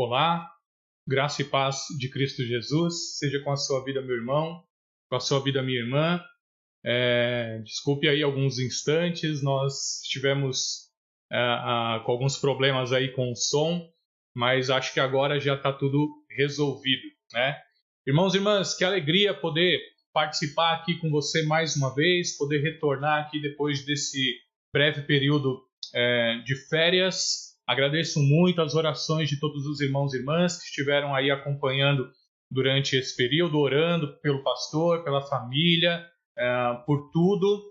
Olá, graça e paz de Cristo Jesus, seja com a sua vida, meu irmão, com a sua vida, minha irmã. Desculpe aí alguns instantes, nós estivemos com alguns problemas aí com o som, mas acho que agora já está tudo resolvido, né? Irmãos e irmãs, que alegria poder participar aqui com você mais uma vez, poder retornar aqui depois desse breve período de férias. Agradeço muito as orações de todos os irmãos e irmãs que estiveram aí acompanhando durante esse período, orando pelo pastor, pela família, por tudo.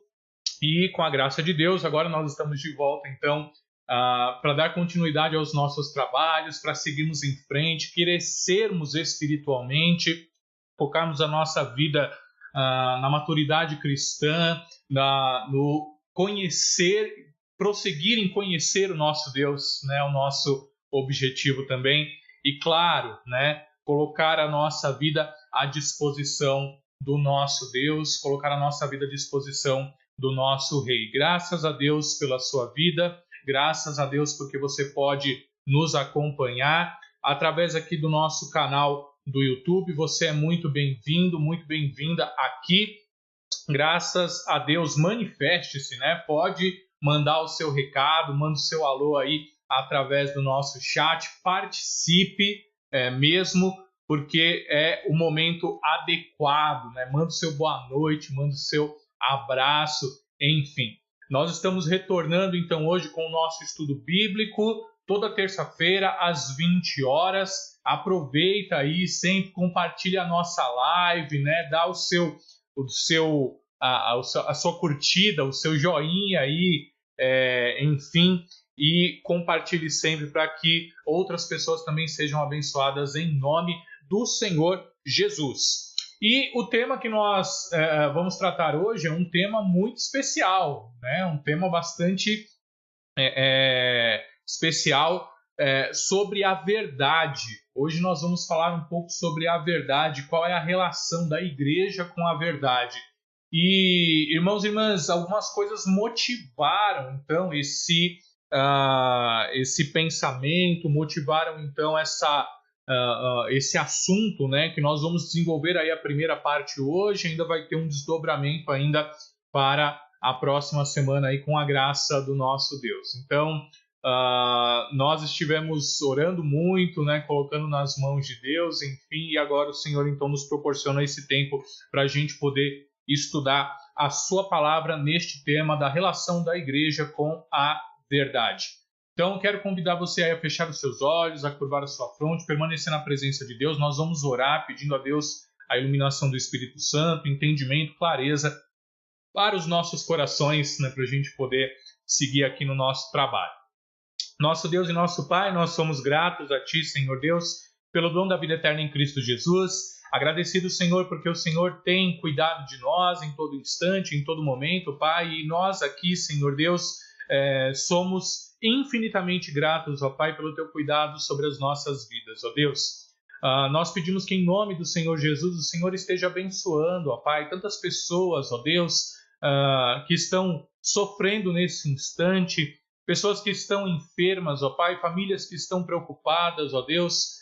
E com a graça de Deus, agora nós estamos de volta, então, para dar continuidade aos nossos trabalhos, para seguirmos em frente, crescermos espiritualmente, focarmos a nossa vida na maturidade cristã, no conhecer, prosseguir em conhecer o nosso Deus, né, o nosso objetivo também. E claro, né, colocar a nossa vida à disposição do nosso Deus, colocar a nossa vida à disposição do nosso Rei. Graças a Deus pela sua vida, graças a Deus porque você pode nos acompanhar através aqui do nosso canal do YouTube. Você é muito bem-vindo, muito bem-vinda aqui. Graças a Deus, manifeste-se, né? Pode mandar o seu recado, manda o seu alô aí através do nosso chat, participe mesmo, porque é o momento adequado, né? Manda o seu boa noite, manda o seu abraço, enfim. Nós estamos retornando então hoje com o nosso estudo bíblico, toda terça-feira às 20 horas. Aproveita aí, sempre compartilha a nossa live, né? Dá a sua curtida, o seu joinha aí, enfim, e compartilhe sempre para que outras pessoas também sejam abençoadas em nome do Senhor Jesus. E o tema que nós vamos tratar hoje é um tema muito especial, né? Um tema bastante especial sobre a verdade. Hoje nós vamos falar um pouco sobre a verdade, qual é a relação da igreja com a verdade. E, irmãos e irmãs, algumas coisas motivaram, então, esse pensamento, motivaram, então, esse assunto, né, que nós vamos desenvolver aí a primeira parte hoje. Ainda vai ter um desdobramento ainda para a próxima semana aí, com a graça do nosso Deus. Então, nós estivemos orando muito, né, colocando nas mãos de Deus, enfim, e agora o Senhor, então, nos proporciona esse tempo para a gente poder estudar a sua palavra neste tema da relação da igreja com a verdade. Então, quero convidar você a fechar os seus olhos, a curvar a sua fronte, permanecer na presença de Deus. Nós vamos orar pedindo a Deus a iluminação do Espírito Santo, entendimento, clareza para os nossos corações, né, para a gente poder seguir aqui no nosso trabalho. Nosso Deus e nosso Pai, nós somos gratos a Ti, Senhor Deus, pelo dom da vida eterna em Cristo Jesus. Agradecido, Senhor, porque o Senhor tem cuidado de nós em todo instante, em todo momento, Pai, e nós aqui, Senhor Deus, somos infinitamente gratos, ó Pai, pelo Teu cuidado sobre as nossas vidas, ó Deus. Nós pedimos que em nome do Senhor Jesus, o Senhor esteja abençoando, ó Pai, tantas pessoas, ó Deus, que estão sofrendo nesse instante, pessoas que estão enfermas, ó Pai, famílias que estão preocupadas, ó Deus,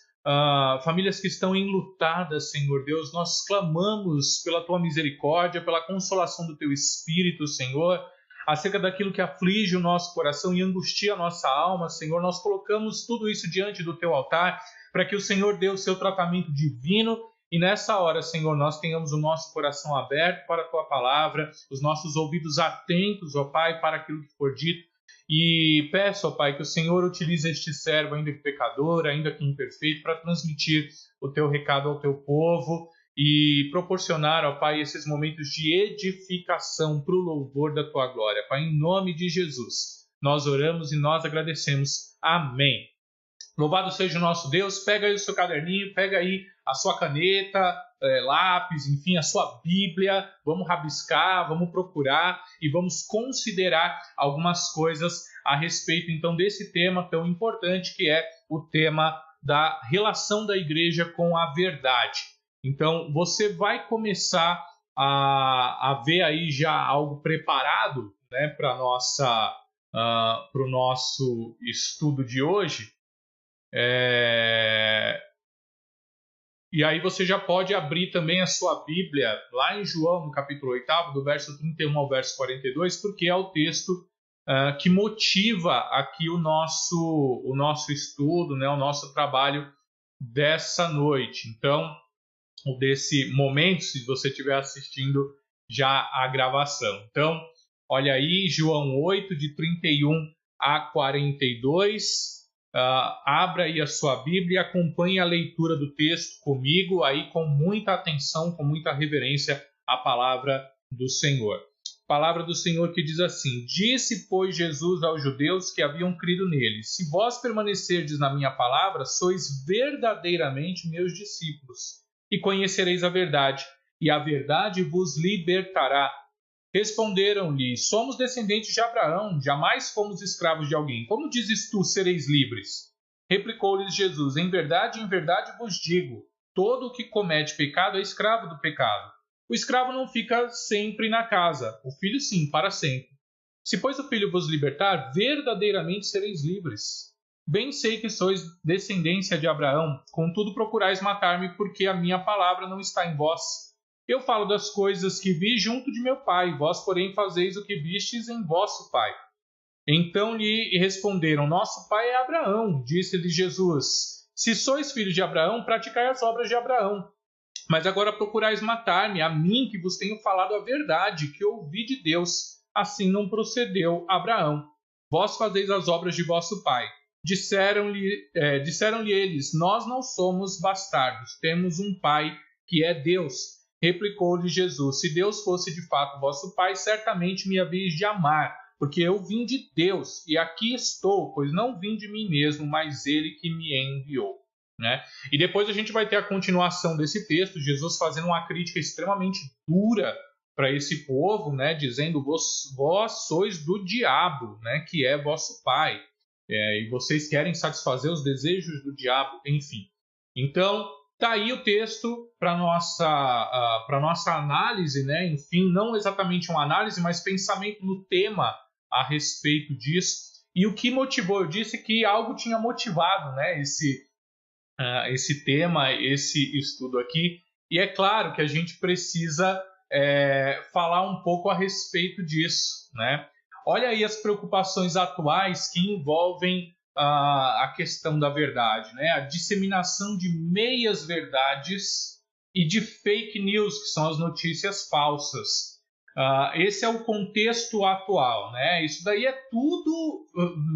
famílias que estão enlutadas, Senhor Deus. Nós clamamos pela Tua misericórdia, pela consolação do Teu Espírito, Senhor, acerca daquilo que aflige o nosso coração e angustia a nossa alma, Senhor. Nós colocamos tudo isso diante do Teu altar, para que o Senhor dê o Seu tratamento divino. E nessa hora, Senhor, nós tenhamos o nosso coração aberto para a Tua palavra, os nossos ouvidos atentos, ó Pai, para aquilo que for dito. E peço, ó Pai, que o Senhor utilize este servo, ainda que pecador, ainda que imperfeito, para transmitir o Teu recado ao Teu povo e proporcionar, ó Pai, esses momentos de edificação para o louvor da Tua glória. Pai, em nome de Jesus, nós oramos e nós agradecemos. Amém. Louvado seja o nosso Deus. Pega aí o seu caderninho, pega aí a sua caneta, lápis, enfim, a sua Bíblia. Vamos rabiscar, vamos procurar e vamos considerar algumas coisas a respeito, então, desse tema tão importante que é o tema da relação da igreja com a verdade. Então, você vai começar a ver aí já algo preparado, né, para o nosso estudo de hoje. E aí você já pode abrir também a sua Bíblia lá em João, no capítulo 8, do verso 31 ao verso 42, porque é o texto que motiva aqui o nosso estudo, né, o nosso trabalho dessa noite. Então, ou desse momento, se você estiver assistindo já a gravação. Então, olha aí, João 8, de 31 a 42. Abra aí a sua Bíblia e acompanhe a leitura do texto comigo, aí com muita atenção, com muita reverência à palavra do Senhor. Palavra do Senhor que diz assim: Disse, pois, Jesus aos judeus que haviam crido nele: Se vós permanecerdes na minha palavra, sois verdadeiramente meus discípulos, e conhecereis a verdade, e a verdade vos libertará. Responderam-lhe: Somos descendentes de Abraão, jamais fomos escravos de alguém. Como dizes tu, sereis livres? Replicou-lhes Jesus: em verdade vos digo, todo o que comete pecado é escravo do pecado. O escravo não fica sempre na casa, o filho sim, para sempre. Se, pois, o filho vos libertar, verdadeiramente sereis livres. Bem sei que sois descendência de Abraão, contudo procurais matar-me, porque a minha palavra não está em vós. Eu falo das coisas que vi junto de meu pai, vós, porém, fazeis o que vistes em vosso pai. Então lhe responderam: Nosso pai é Abraão. Disse-lhe Jesus: Se sois filhos de Abraão, praticai as obras de Abraão. Mas agora procurais matar-me, a mim que vos tenho falado a verdade, que ouvi de Deus. Assim não procedeu Abraão. Vós fazeis as obras de vosso pai. Disseram-lhe eles: Nós não somos bastardos, temos um pai que é Deus. Replicou-lhe Jesus: Se Deus fosse de fato vosso pai, certamente me havíeis de amar, porque eu vim de Deus, e aqui estou, pois não vim de mim mesmo, mas ele que me enviou. Né? E depois a gente vai ter a continuação desse texto, Jesus fazendo uma crítica extremamente dura para esse povo, né? Dizendo: vós sois do diabo, né? Que é vosso pai, e vocês querem satisfazer os desejos do diabo, enfim. Então, tá aí o texto para nossa análise, né? Enfim, não exatamente uma análise, mas pensamento no tema a respeito disso. E o que motivou? Eu disse que algo tinha motivado, né? Esse tema, esse estudo aqui. E é claro que a gente precisa falar um pouco a respeito disso, né? Olha aí as preocupações atuais que envolvem a questão da verdade, né? A disseminação de meias-verdades e de fake news, que são as notícias falsas. Esse é o contexto atual, né? Isso daí é tudo,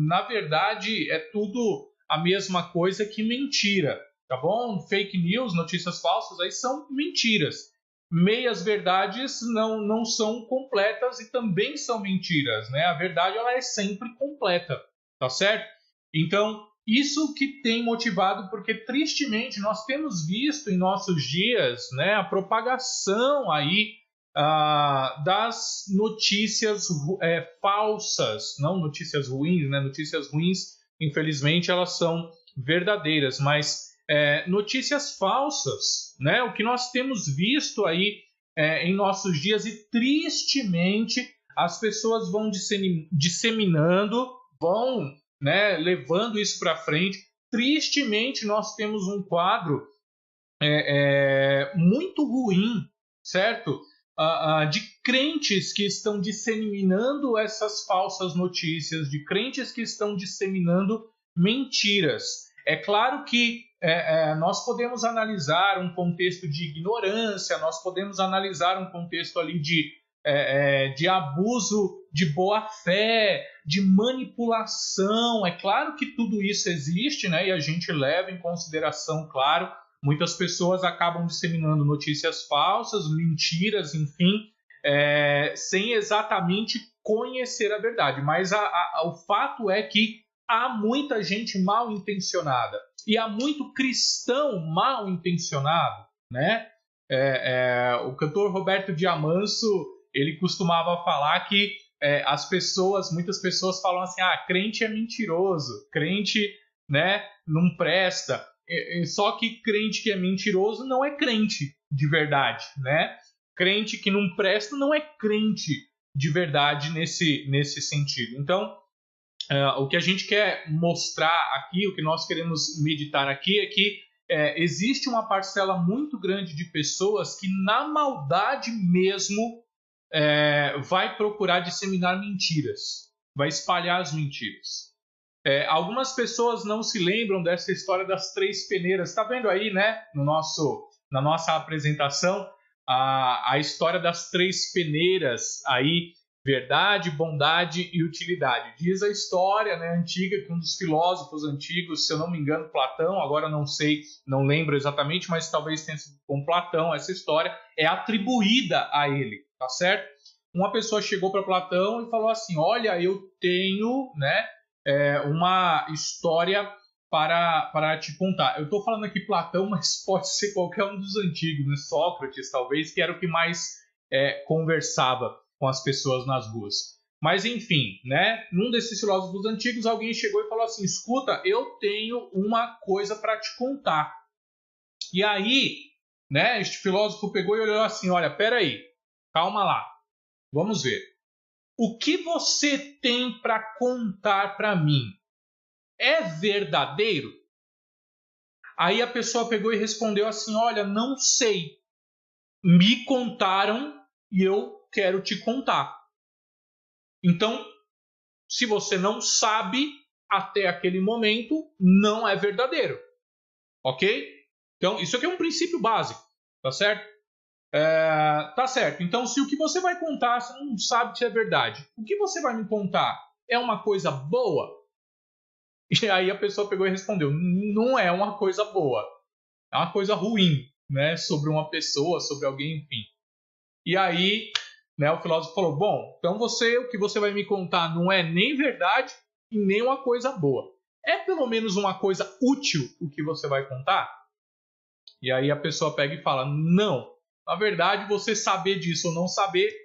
na verdade, é tudo a mesma coisa que mentira, tá bom? Fake news, notícias falsas, aí são mentiras. Meias-verdades não são completas e também são mentiras, né? A verdade, ela é sempre completa, tá certo? Então, isso que tem motivado, porque tristemente nós temos visto em nossos dias, né, a propagação aí das notícias falsas, não notícias ruins, né? Notícias ruins, infelizmente, elas são verdadeiras, mas notícias falsas, né? O que nós temos visto aí em nossos dias, e tristemente as pessoas vão disseminando, vão, né, levando isso para frente. Tristemente nós temos um quadro muito ruim, certo? De crentes que estão disseminando essas falsas notícias, de crentes que estão disseminando mentiras. É claro que nós podemos analisar um contexto de ignorância, nós podemos analisar um contexto ali de abuso de boa-fé, de manipulação. É claro que tudo isso existe, né? E a gente leva em consideração, claro. Muitas pessoas acabam disseminando notícias falsas, mentiras, enfim, sem exatamente conhecer a verdade. Mas o fato é que há muita gente mal intencionada e há muito cristão mal intencionado, né? O cantor Roberto Diamanso, ele costumava falar que muitas pessoas falam assim: crente é mentiroso, crente, né, não presta. Só que crente que é mentiroso não é crente de verdade, né? Crente que não presta não é crente de verdade nesse sentido. Então, o que a gente quer mostrar aqui, o que nós queremos meditar aqui é que existe uma parcela muito grande de pessoas que na maldade mesmo vai procurar disseminar mentiras, vai espalhar as mentiras. Algumas pessoas não se lembram dessa história das 3 peneiras. Está vendo aí, né, na nossa apresentação, a história das 3 peneiras aí, verdade, bondade e utilidade. Diz a história, né, antiga, que um dos filósofos antigos, se eu não me engano, Platão, agora não sei, não lembro exatamente, mas talvez tenha sido com Platão, essa história é atribuída a ele, tá certo? Uma pessoa chegou para Platão e falou assim, olha, eu tenho, né, uma história para te contar. Eu estou falando aqui Platão, mas pode ser qualquer um dos antigos, né? Sócrates, talvez, que era o que mais conversava com as pessoas nas ruas. Mas, enfim, né? Num desses filósofos antigos, alguém chegou e falou assim, escuta, eu tenho uma coisa para te contar. E aí, né, este filósofo pegou e olhou assim, olha, peraí, calma lá, vamos ver. O que você tem para contar para mim é verdadeiro? Aí a pessoa pegou e respondeu assim, olha, não sei. Me contaram e eu quero te contar. Então, se você não sabe, até aquele momento, não é verdadeiro. Ok? Então, isso aqui é um princípio básico, tá certo? Tá certo. Então, se o que você vai contar, você não sabe se é verdade, o que você vai me contar é uma coisa boa? E aí a pessoa pegou e respondeu, não é uma coisa boa, é uma coisa ruim, né? Sobre uma pessoa, sobre alguém, enfim. E aí, né, o filósofo falou, bom, então o que você vai me contar não é nem verdade e nem uma coisa boa. É pelo menos uma coisa útil o que você vai contar? E aí a pessoa pega e fala, não. Na verdade, você saber disso ou não saber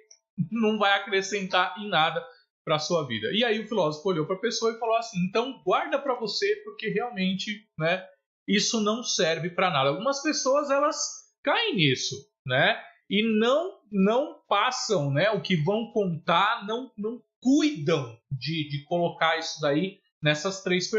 não vai acrescentar em nada para a sua vida. E aí o filósofo olhou para a pessoa e falou assim, então guarda para você, porque realmente, né, isso não serve para nada. Algumas pessoas, elas caem nisso, né, e não passam, né, o que vão contar, não cuidam de colocar isso daí nessas 3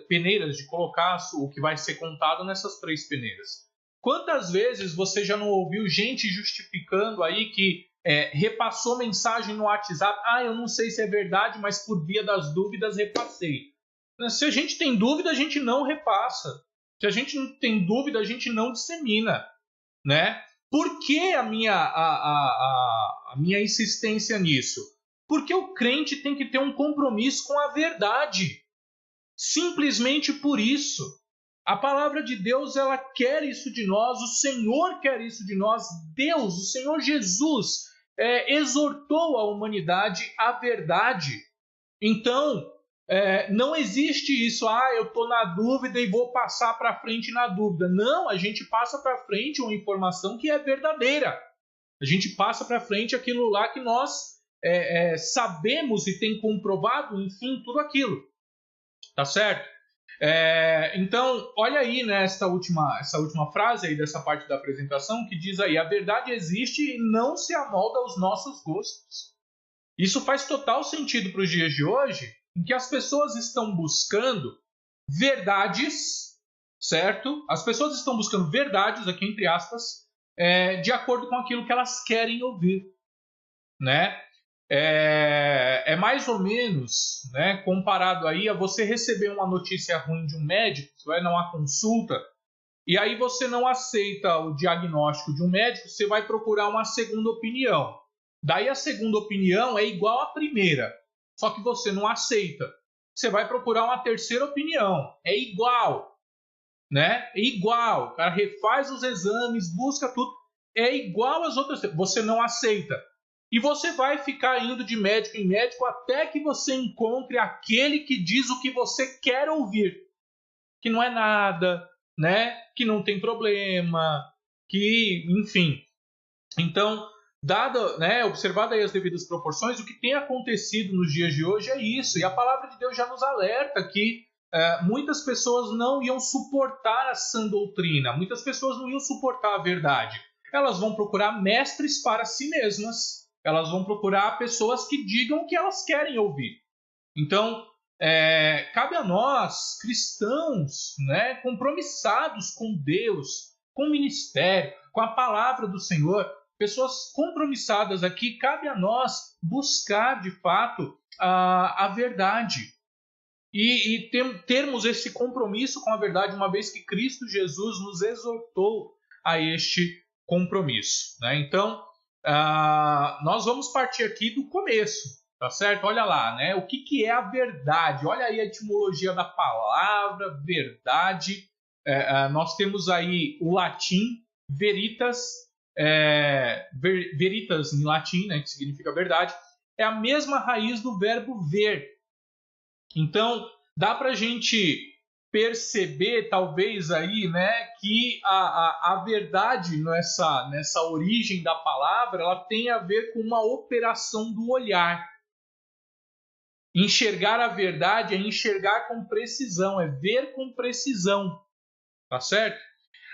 peneiras, de colocar o que vai ser contado nessas 3 peneiras. Quantas vezes você já não ouviu gente justificando aí que repassou mensagem no WhatsApp, eu não sei se é verdade, mas por via das dúvidas repassei. Se a gente tem dúvida, a gente não repassa. Se a gente não tem dúvida, a gente não dissemina, né? Por que a minha insistência nisso? Porque o crente tem que ter um compromisso com a verdade. Simplesmente por isso. A palavra de Deus, ela quer isso de nós, o Senhor quer isso de nós. Deus, o Senhor Jesus, exortou a humanidade à verdade. Então, não existe isso, eu estou na dúvida e vou passar para frente na dúvida. Não, a gente passa para frente uma informação que é verdadeira. A gente passa para frente aquilo lá que nós sabemos e tem comprovado, enfim, tudo aquilo. Tá certo? Então, olha aí, né, essa última frase aí dessa parte da apresentação que diz aí, a verdade existe e não se amolda aos nossos gostos. Isso faz total sentido para os dias de hoje, em que as pessoas estão buscando verdades, certo? As pessoas estão buscando verdades, aqui entre aspas, de acordo com aquilo que elas querem ouvir, né? É mais ou menos, né, comparado aí a você receber uma notícia ruim de um médico, você vai numa consulta, e aí você não aceita o diagnóstico de um médico, você vai procurar uma segunda opinião. Daí a segunda opinião é igual à primeira, só que você não aceita. Você vai procurar uma terceira opinião, é igual, né? É igual, o cara refaz os exames, busca tudo, é igual às outras, você não aceita. E você vai ficar indo de médico em médico até que você encontre aquele que diz o que você quer ouvir. Que não é nada, né? Que não tem problema, que, enfim. Então, observado aí as devidas proporções, o que tem acontecido nos dias de hoje é isso. E a palavra de Deus já nos alerta que muitas pessoas não iam suportar a sã doutrina. Muitas pessoas não iam suportar a verdade. Elas vão procurar mestres para si mesmas. Elas vão procurar pessoas que digam o que elas querem ouvir. Então, cabe a nós, cristãos, né, compromissados com Deus, com o ministério, com a palavra do Senhor, pessoas compromissadas aqui, cabe a nós buscar, de fato, a verdade. E termos esse compromisso com a verdade, uma vez que Cristo Jesus nos exortou a este compromisso, né? Então, nós vamos partir aqui do começo, tá certo? Olha lá, né? O que é a verdade? Olha aí a etimologia da palavra verdade. Nós temos aí o latim veritas, veritas em latim, né? Que significa verdade. É a mesma raiz do verbo ver. Então, dá para a gente perceber, talvez, aí, né, que a verdade nessa origem da palavra, ela tem a ver com uma operação do olhar. Enxergar a verdade é enxergar com precisão, é ver com precisão, tá certo?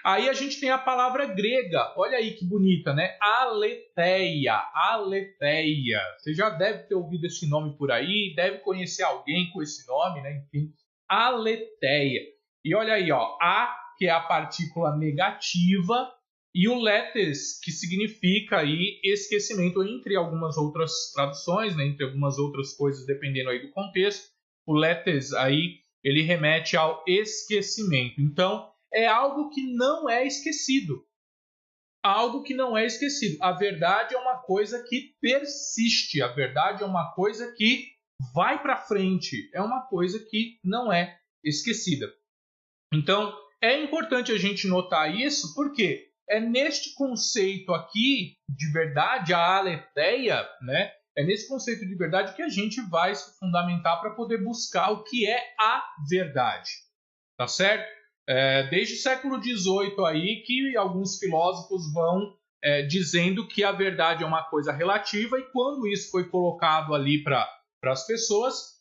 Aí a gente tem a palavra grega, olha aí que bonita, né? Aletheia, aletheia. Você já deve ter ouvido esse nome por aí, deve conhecer alguém com esse nome, né? Enfim, aletheia. E olha aí, ó, a, que é a partícula negativa, e o letes, que significa aí esquecimento, entre algumas outras traduções, né? Entre algumas outras coisas, dependendo aí do contexto. O letes aí, ele remete ao esquecimento. Então, é algo que não é esquecido. Algo que não é esquecido. A verdade é uma coisa que persiste. A verdade é uma coisa que vai para frente. É uma coisa que não é esquecida. Então, é importante a gente notar isso, porque é neste conceito aqui de verdade, a aletheia, né? É nesse conceito de verdade que a gente vai se fundamentar para poder buscar o que é a verdade. Tá certo? Desde o século XVIII aí que alguns filósofos vão dizendo que a verdade é uma coisa relativa, e quando isso foi colocado ali para as pessoas,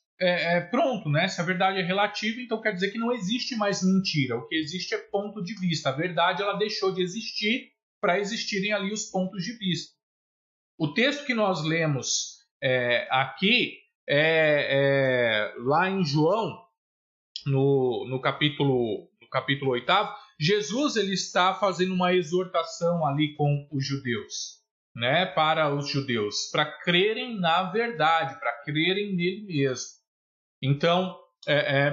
pronto, né? Se a verdade é relativa, então quer dizer que não existe mais mentira. O que existe é ponto de vista. A verdade, ela deixou de existir para existirem ali os pontos de vista. O texto que nós lemos aqui lá em João, no capítulo 8, Jesus ele está fazendo uma exortação ali com os judeus, né, para os judeus, para crerem na verdade, para crerem nele mesmo. Então,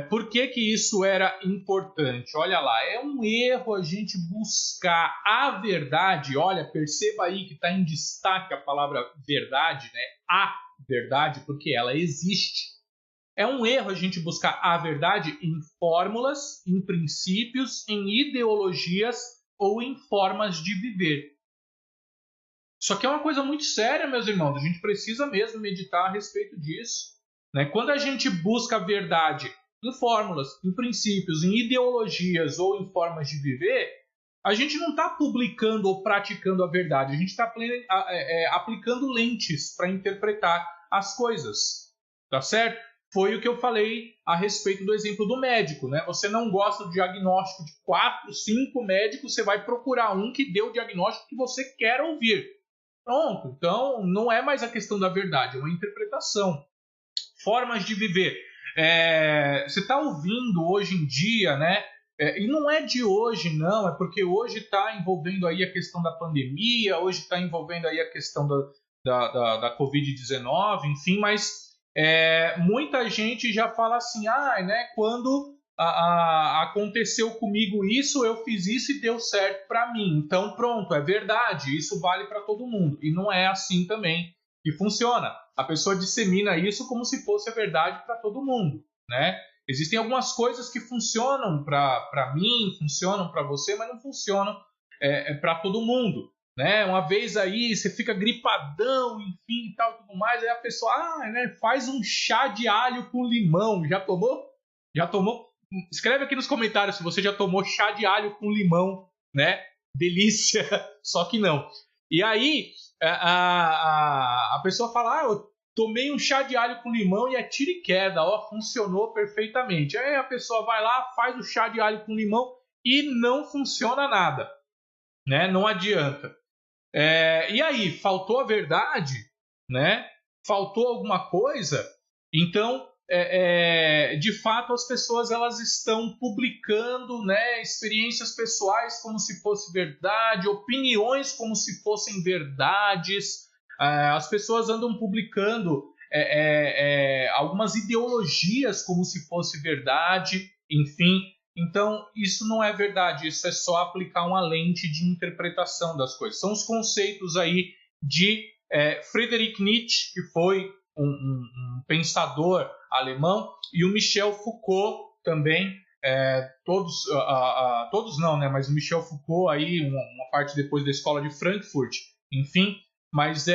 por que isso era importante? Olha lá, é um erro a gente buscar a verdade. Olha, perceba aí que está em destaque a palavra verdade, né? A verdade, porque ela existe. É um erro a gente buscar a verdade em fórmulas, em princípios, em ideologias ou em formas de viver. Isso aqui é uma coisa muito séria, meus irmãos. A gente precisa mesmo meditar a respeito disso, né? Quando a gente busca a verdade em fórmulas, em princípios, em ideologias ou em formas de viver, a gente não está publicando ou praticando a verdade. A gente está aplicando lentes para interpretar as coisas. Tá certo? Foi o que eu falei a respeito do exemplo do médico, né? Você não gosta do diagnóstico de 4, 5 médicos, você vai procurar um que dê o diagnóstico que você quer ouvir. Pronto, então não é mais a questão da verdade, é uma interpretação. Formas de viver. Você está ouvindo hoje em dia, né? E não é de hoje, não, é porque hoje está envolvendo aí a questão da pandemia, hoje está envolvendo aí a questão da Covid-19, enfim, mas muita gente já fala assim, né, quando aconteceu comigo isso, eu fiz isso e deu certo para mim. Então pronto, é verdade, isso vale para todo mundo. E não é assim também que funciona. A pessoa dissemina isso como se fosse a verdade para todo mundo, né? Existem algumas coisas que funcionam para mim, funcionam para você, mas não funcionam para todo mundo. Né? Uma vez aí você fica gripadão, enfim, e tal, tudo mais, aí a pessoa né, faz um chá de alho com limão. Já tomou? Já tomou? Escreve aqui nos comentários se você já tomou chá de alho com limão, né? Delícia, só que não. E aí a pessoa fala, eu tomei um chá de alho com limão e é tiro e queda, funcionou perfeitamente. Aí a pessoa vai lá, faz o chá de alho com limão e não funciona nada, né? Não adianta. E aí, faltou a verdade, né? Faltou alguma coisa? Então, de fato, as pessoas elas estão publicando, né, experiências pessoais como se fosse verdade, opiniões como se fossem verdades. As pessoas andam publicando algumas ideologias como se fosse verdade, enfim. Então, isso não é verdade, isso é só aplicar uma lente de interpretação das coisas. São os conceitos aí de Friedrich Nietzsche, que foi um pensador alemão, e o Michel Foucault também, todos não, né? Mas o Michel Foucault aí, uma parte depois da escola de Frankfurt, enfim, mas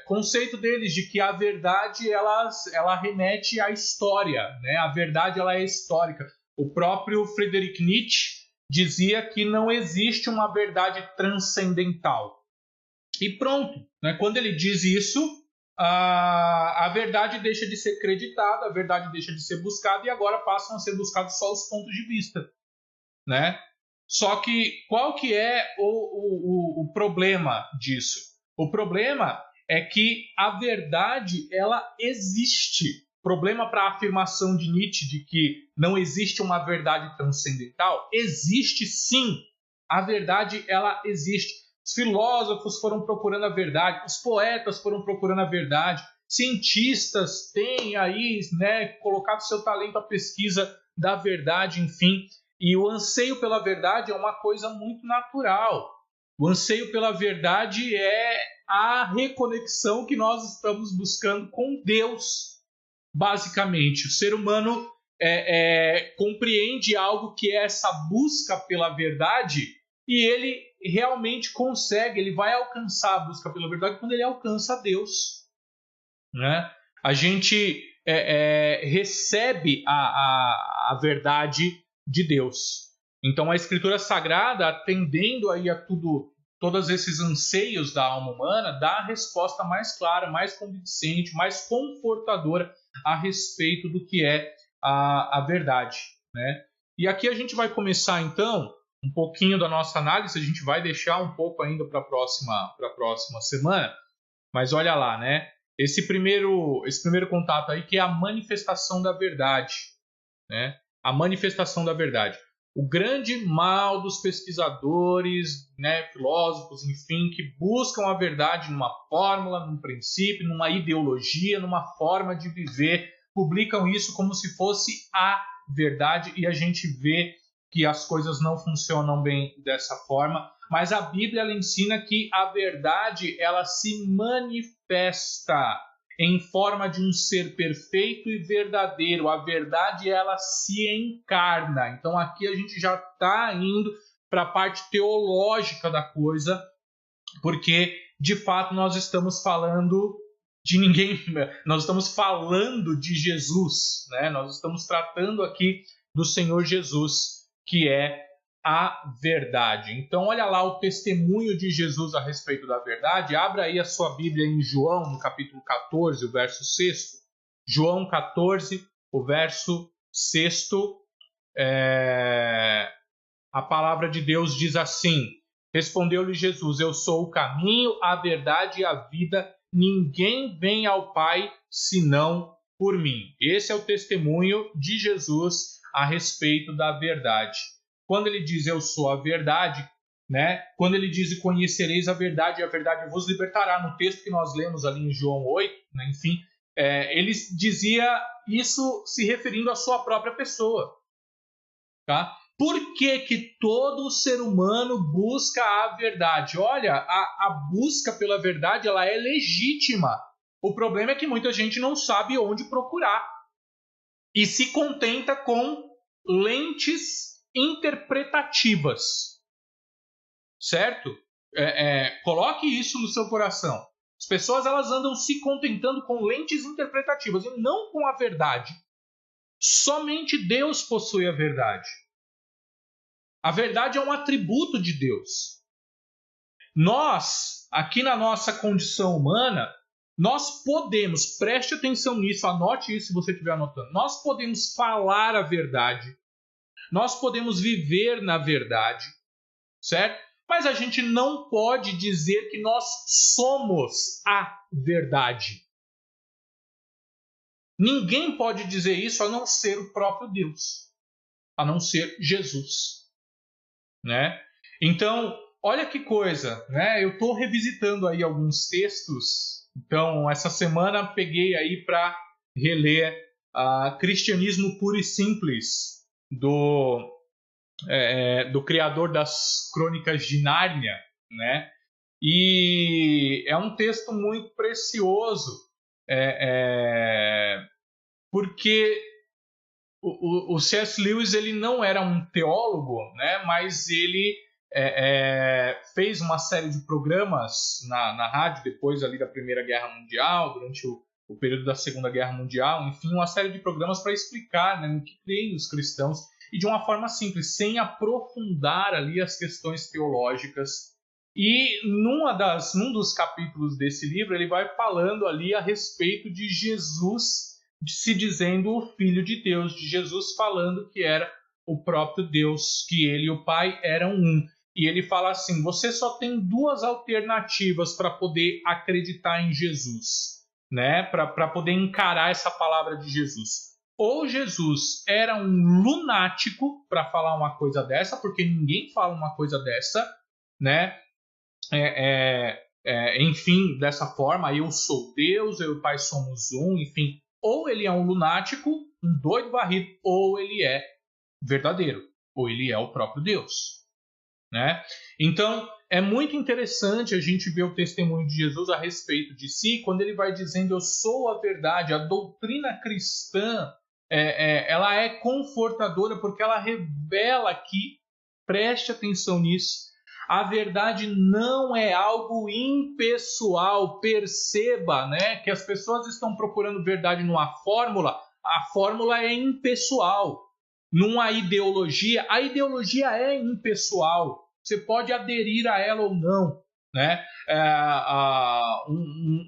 conceito deles de que a verdade ela remete à história, né? A verdade ela é histórica. O próprio Friedrich Nietzsche dizia que não existe uma verdade transcendental. E pronto, né? Quando ele diz isso, a verdade deixa de ser creditada, a verdade deixa de ser buscada e agora passam a ser buscados só os pontos de vista, né? Só que qual que é o problema disso? O problema é que a verdade ela existe. O problema para a afirmação de Nietzsche de que não existe uma verdade transcendental, existe sim. A verdade ela existe. Os filósofos foram procurando a verdade, os poetas foram procurando a verdade, cientistas têm aí, né, colocado seu talento à pesquisa da verdade, enfim. E o anseio pela verdade é uma coisa muito natural. O anseio pela verdade é a reconexão que nós estamos buscando com Deus, basicamente. O ser humano compreende algo que é essa busca pela verdade e ele realmente consegue, ele vai alcançar a busca pela verdade quando ele alcança Deus, né? A gente recebe a verdade de Deus. Então a Escritura Sagrada, atendendo aí a todos esses anseios da alma humana, dá a resposta mais clara, mais convincente, mais confortadora a respeito do que é a verdade, né? E aqui a gente vai começar então um pouquinho da nossa análise, a gente vai deixar um pouco ainda para a próxima semana, mas olha lá, né? Esse primeiro contato aí que é a manifestação da verdade, né? A manifestação da verdade. O grande mal dos pesquisadores, né, filósofos, enfim, que buscam a verdade numa fórmula, num princípio, numa ideologia, numa forma de viver, publicam isso como se fosse a verdade e a gente vê que as coisas não funcionam bem dessa forma. Mas a Bíblia ela ensina que a verdade ela se manifesta em forma de um ser perfeito e verdadeiro. A verdade ela se encarna. Então aqui a gente já está indo para a parte teológica da coisa, porque de fato nós estamos falando de ninguém, nós estamos falando de Jesus, né? Nós estamos tratando aqui do Senhor Jesus, que é a verdade. Então, olha lá o testemunho de Jesus a respeito da verdade. Abra aí a sua Bíblia em João, no capítulo 14, o verso 6. João 14, o verso 6. A palavra de Deus diz assim: respondeu-lhe Jesus, eu sou o caminho, a verdade e a vida. Ninguém vem ao Pai senão por mim. Esse é o testemunho de Jesus a respeito da verdade. Quando ele diz eu sou a verdade, né? Quando ele diz conhecereis a verdade e a verdade vos libertará, no texto que nós lemos ali em João 8, né? Enfim, ele dizia isso se referindo à sua própria pessoa. Tá? Por que todo ser humano busca a verdade? Olha, a busca pela verdade ela é legítima. O problema é que muita gente não sabe onde procurar e se contenta com lentes interpretativas, certo? Coloque isso no seu coração. As pessoas elas andam se contentando com lentes interpretativas e não com a verdade. Somente Deus possui a verdade. A verdade é um atributo de Deus. Nós, aqui na nossa condição humana, nós podemos, preste atenção nisso, anote isso se você estiver anotando, nós podemos falar a verdade, nós podemos viver na verdade, certo? Mas a gente não pode dizer que nós somos a verdade. Ninguém pode dizer isso a não ser o próprio Deus, a não ser Jesus, né? Então, olha que coisa, né? Eu estou revisitando aí alguns textos. Então, essa semana peguei aí para reler Cristianismo Puro e Simples, do criador das Crônicas de Nárnia, né? E é um texto muito precioso, porque o C.S. Lewis ele não era um teólogo, né? Mas ele fez uma série de programas na rádio depois ali da Primeira Guerra Mundial, durante o período da Segunda Guerra Mundial, enfim, uma série de programas para explicar, né, no que creem os cristãos, e de uma forma simples, sem aprofundar ali as questões teológicas. E num dos capítulos desse livro, ele vai falando ali a respeito de Jesus se dizendo o Filho de Deus, de Jesus falando que era o próprio Deus, que ele e o Pai eram um. E ele fala assim, você só tem duas alternativas para poder acreditar em Jesus, né? Para poder encarar essa palavra de Jesus. Ou Jesus era um lunático para falar uma coisa dessa, porque ninguém fala uma coisa dessa, né? Enfim, dessa forma, eu sou Deus, eu e o Pai somos um, enfim. Ou ele é um lunático, um doido varrido, ou ele é verdadeiro, ou ele é o próprio Deus, né? Então, é muito interessante a gente ver o testemunho de Jesus a respeito de si, quando ele vai dizendo, eu sou a verdade. A doutrina cristã, ela é confortadora, porque ela revela que, preste atenção nisso, a verdade não é algo impessoal. Perceba, né, que as pessoas estão procurando verdade numa fórmula. A fórmula é impessoal. Numa ideologia, a ideologia é impessoal. Você pode aderir a ela ou não, né?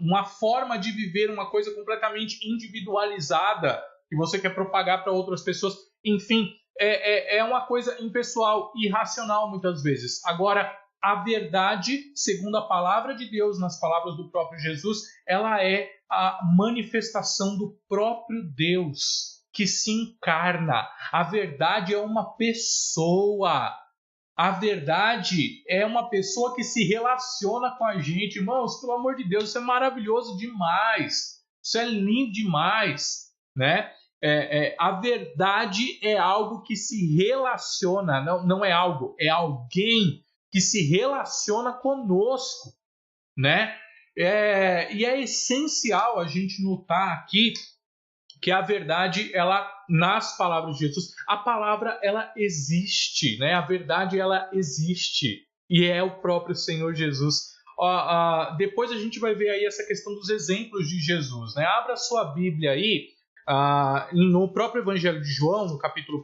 Uma forma de viver uma coisa completamente individualizada que você quer propagar para outras pessoas. Enfim, é uma coisa impessoal, irracional muitas vezes. Agora, a verdade, segundo a palavra de Deus, nas palavras do próprio Jesus, ela é a manifestação do próprio Deus que se encarna. A verdade é uma pessoa. A verdade é uma pessoa que se relaciona com a gente. Irmãos, pelo amor de Deus, isso é maravilhoso demais. Isso é lindo demais, né? A verdade é algo que se relaciona, não é algo, é alguém que se relaciona conosco, né? E é essencial a gente notar aqui que a verdade, ela, nas palavras de Jesus, a palavra, ela existe, né? A verdade, ela existe, e é o próprio Senhor Jesus. Depois a gente vai ver aí essa questão dos exemplos de Jesus, né? Abra sua Bíblia aí, no próprio Evangelho de João, no capítulo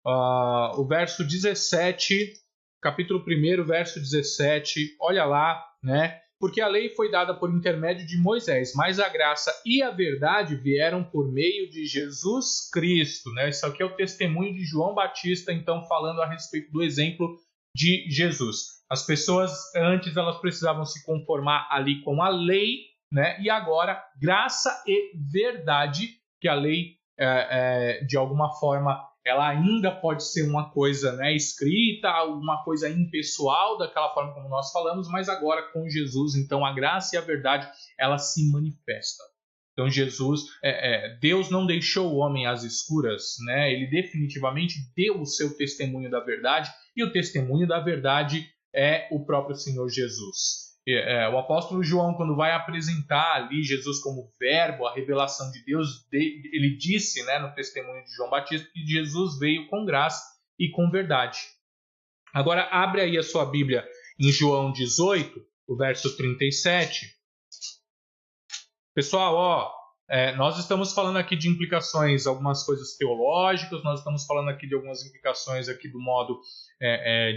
1, o verso 17, capítulo 1, verso 17, olha lá, né? Porque a lei foi dada por intermédio de Moisés, mas a graça e a verdade vieram por meio de Jesus Cristo, né? Isso aqui é o testemunho de João Batista, então, falando a respeito do exemplo de Jesus. As pessoas, antes, elas precisavam se conformar ali com a lei, né? E agora, graça e verdade, que a lei, de alguma forma, ela ainda pode ser uma coisa, né, escrita, uma coisa impessoal, daquela forma como nós falamos, mas agora com Jesus, então a graça e a verdade, ela se manifesta. Então Jesus, Deus não deixou o homem às escuras, né? Ele definitivamente deu o seu testemunho da verdade, e o testemunho da verdade é o próprio Senhor Jesus. O apóstolo João, quando vai apresentar ali Jesus como verbo, a revelação de Deus, ele disse, né, no testemunho de João Batista, que Jesus veio com graça e com verdade. Agora, abre aí a sua Bíblia em João 18, o verso 37. Pessoal, nós estamos falando aqui de implicações, algumas coisas teológicas, nós estamos falando aqui de algumas implicações aqui do modo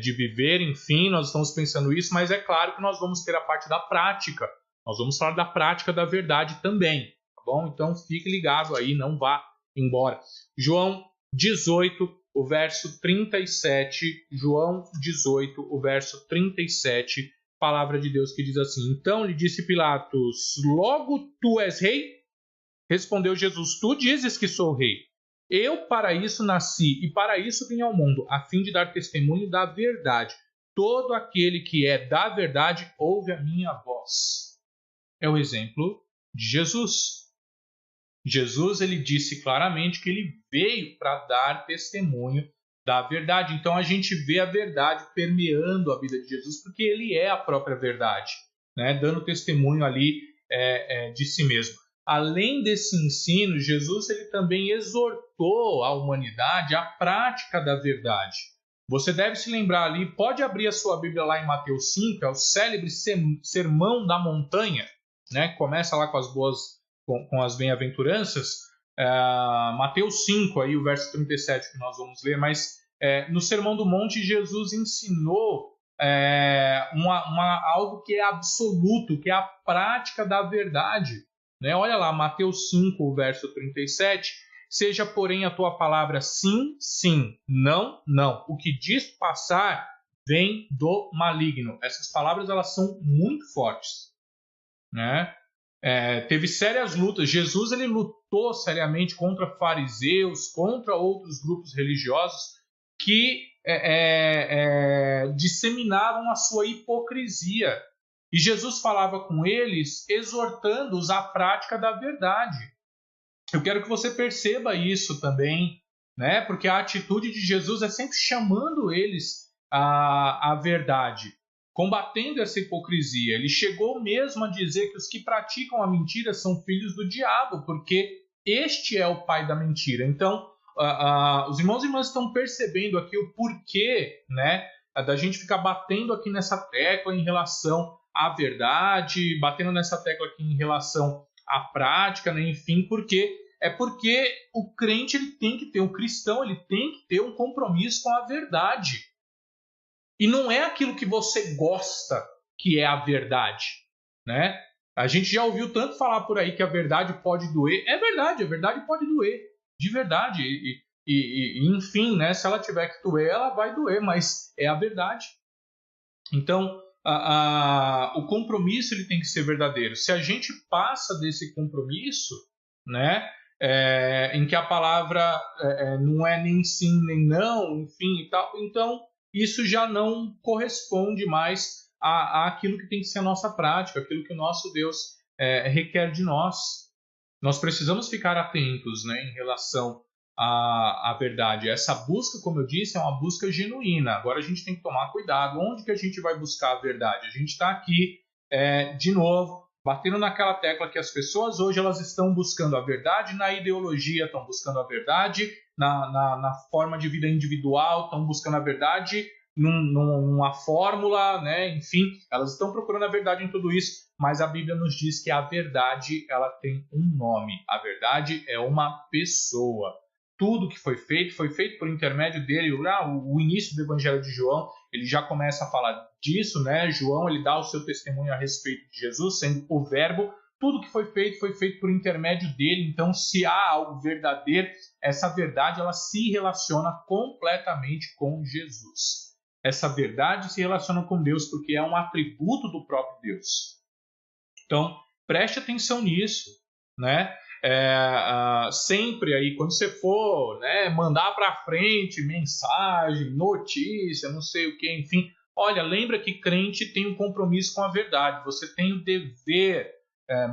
de viver, enfim, nós estamos pensando isso, mas é claro que nós vamos ter a parte da prática, nós vamos falar da prática da verdade também, tá bom? Então fique ligado aí, não vá embora. João 18, o verso 37, João 18, o verso 37, palavra de Deus que diz assim: então lhe disse Pilatos, logo tu és rei? Respondeu Jesus: tu dizes que sou rei. Eu para isso nasci e para isso vim ao mundo, a fim de dar testemunho da verdade. Todo aquele que é da verdade ouve a minha voz. É o exemplo de Jesus. Jesus, ele disse claramente que ele veio para dar testemunho da verdade. Então a gente vê a verdade permeando a vida de Jesus, porque ele é a própria verdade, né? Dando testemunho ali de si mesmo. Além desse ensino, Jesus ele também exortou a humanidade à prática da verdade. Você deve se lembrar ali, pode abrir a sua Bíblia lá em Mateus 5, é o célebre Sermão da Montanha, né? Começa lá com as bem-aventuranças. Mateus 5, aí, o verso 37 que nós vamos ler, mas no Sermão do Monte, Jesus ensinou algo que é absoluto, que é a prática da verdade. Né? Olha lá, Mateus 5, o verso 37, seja, porém, a tua palavra sim, sim, não, não. O que diz passar vem do maligno. Essas palavras elas são muito fortes. Né? Teve sérias lutas. Jesus ele lutou seriamente contra fariseus, contra outros grupos religiosos que disseminavam a sua hipocrisia. E Jesus falava com eles, exortando-os à prática da verdade. Eu quero que você perceba isso também, né? Porque a atitude de Jesus é sempre chamando eles à verdade, combatendo essa hipocrisia. Ele chegou mesmo a dizer que os que praticam a mentira são filhos do diabo, porque este é o pai da mentira. Então, os irmãos e irmãs estão percebendo aqui o porquê, né, da gente ficar batendo aqui nessa tecla em relação à verdade, batendo nessa tecla aqui em relação à prática, né, enfim, porque o crente ele tem que ter, o cristão ele tem que ter um compromisso com a verdade. E não é aquilo que você gosta que é a verdade, né? A gente já ouviu tanto falar por aí que a verdade pode doer. É verdade, a verdade pode doer, de verdade. Enfim, né? Se ela tiver que doer, ela vai doer, mas é a verdade. Então, o compromisso ele tem que ser verdadeiro. Se a gente passa desse compromisso, né? Em que a palavra não é nem sim nem não, enfim e tal, então isso já não corresponde mais àquilo que tem que ser a nossa prática, aquilo que o nosso Deus requer de nós. Nós precisamos ficar atentos, né, em relação à verdade. Essa busca, como eu disse, é uma busca genuína. Agora a gente tem que tomar cuidado. Onde que a gente vai buscar a verdade? A gente está aqui, de novo, batendo naquela tecla que as pessoas hoje elas estão buscando a verdade na ideologia, estão buscando a verdade na forma de vida individual, estão buscando a verdade numa fórmula, né? Enfim, elas estão procurando a verdade em tudo isso, mas a Bíblia nos diz que a verdade ela tem um nome. A verdade é uma pessoa. Tudo que foi feito por intermédio dele. O início do Evangelho de João, ele já começa a falar disso, né? João, ele dá o seu testemunho a respeito de Jesus, sendo o verbo. Tudo que foi feito por intermédio dele. Então, se há algo verdadeiro, essa verdade ela se relaciona completamente com Jesus. Essa verdade se relaciona com Deus porque é um atributo do próprio Deus. Então, preste atenção nisso, né? Sempre aí, quando você for, né, mandar para frente mensagem, notícia, não sei o que, enfim, olha, lembra que crente tem um compromisso com a verdade. Você tem o dever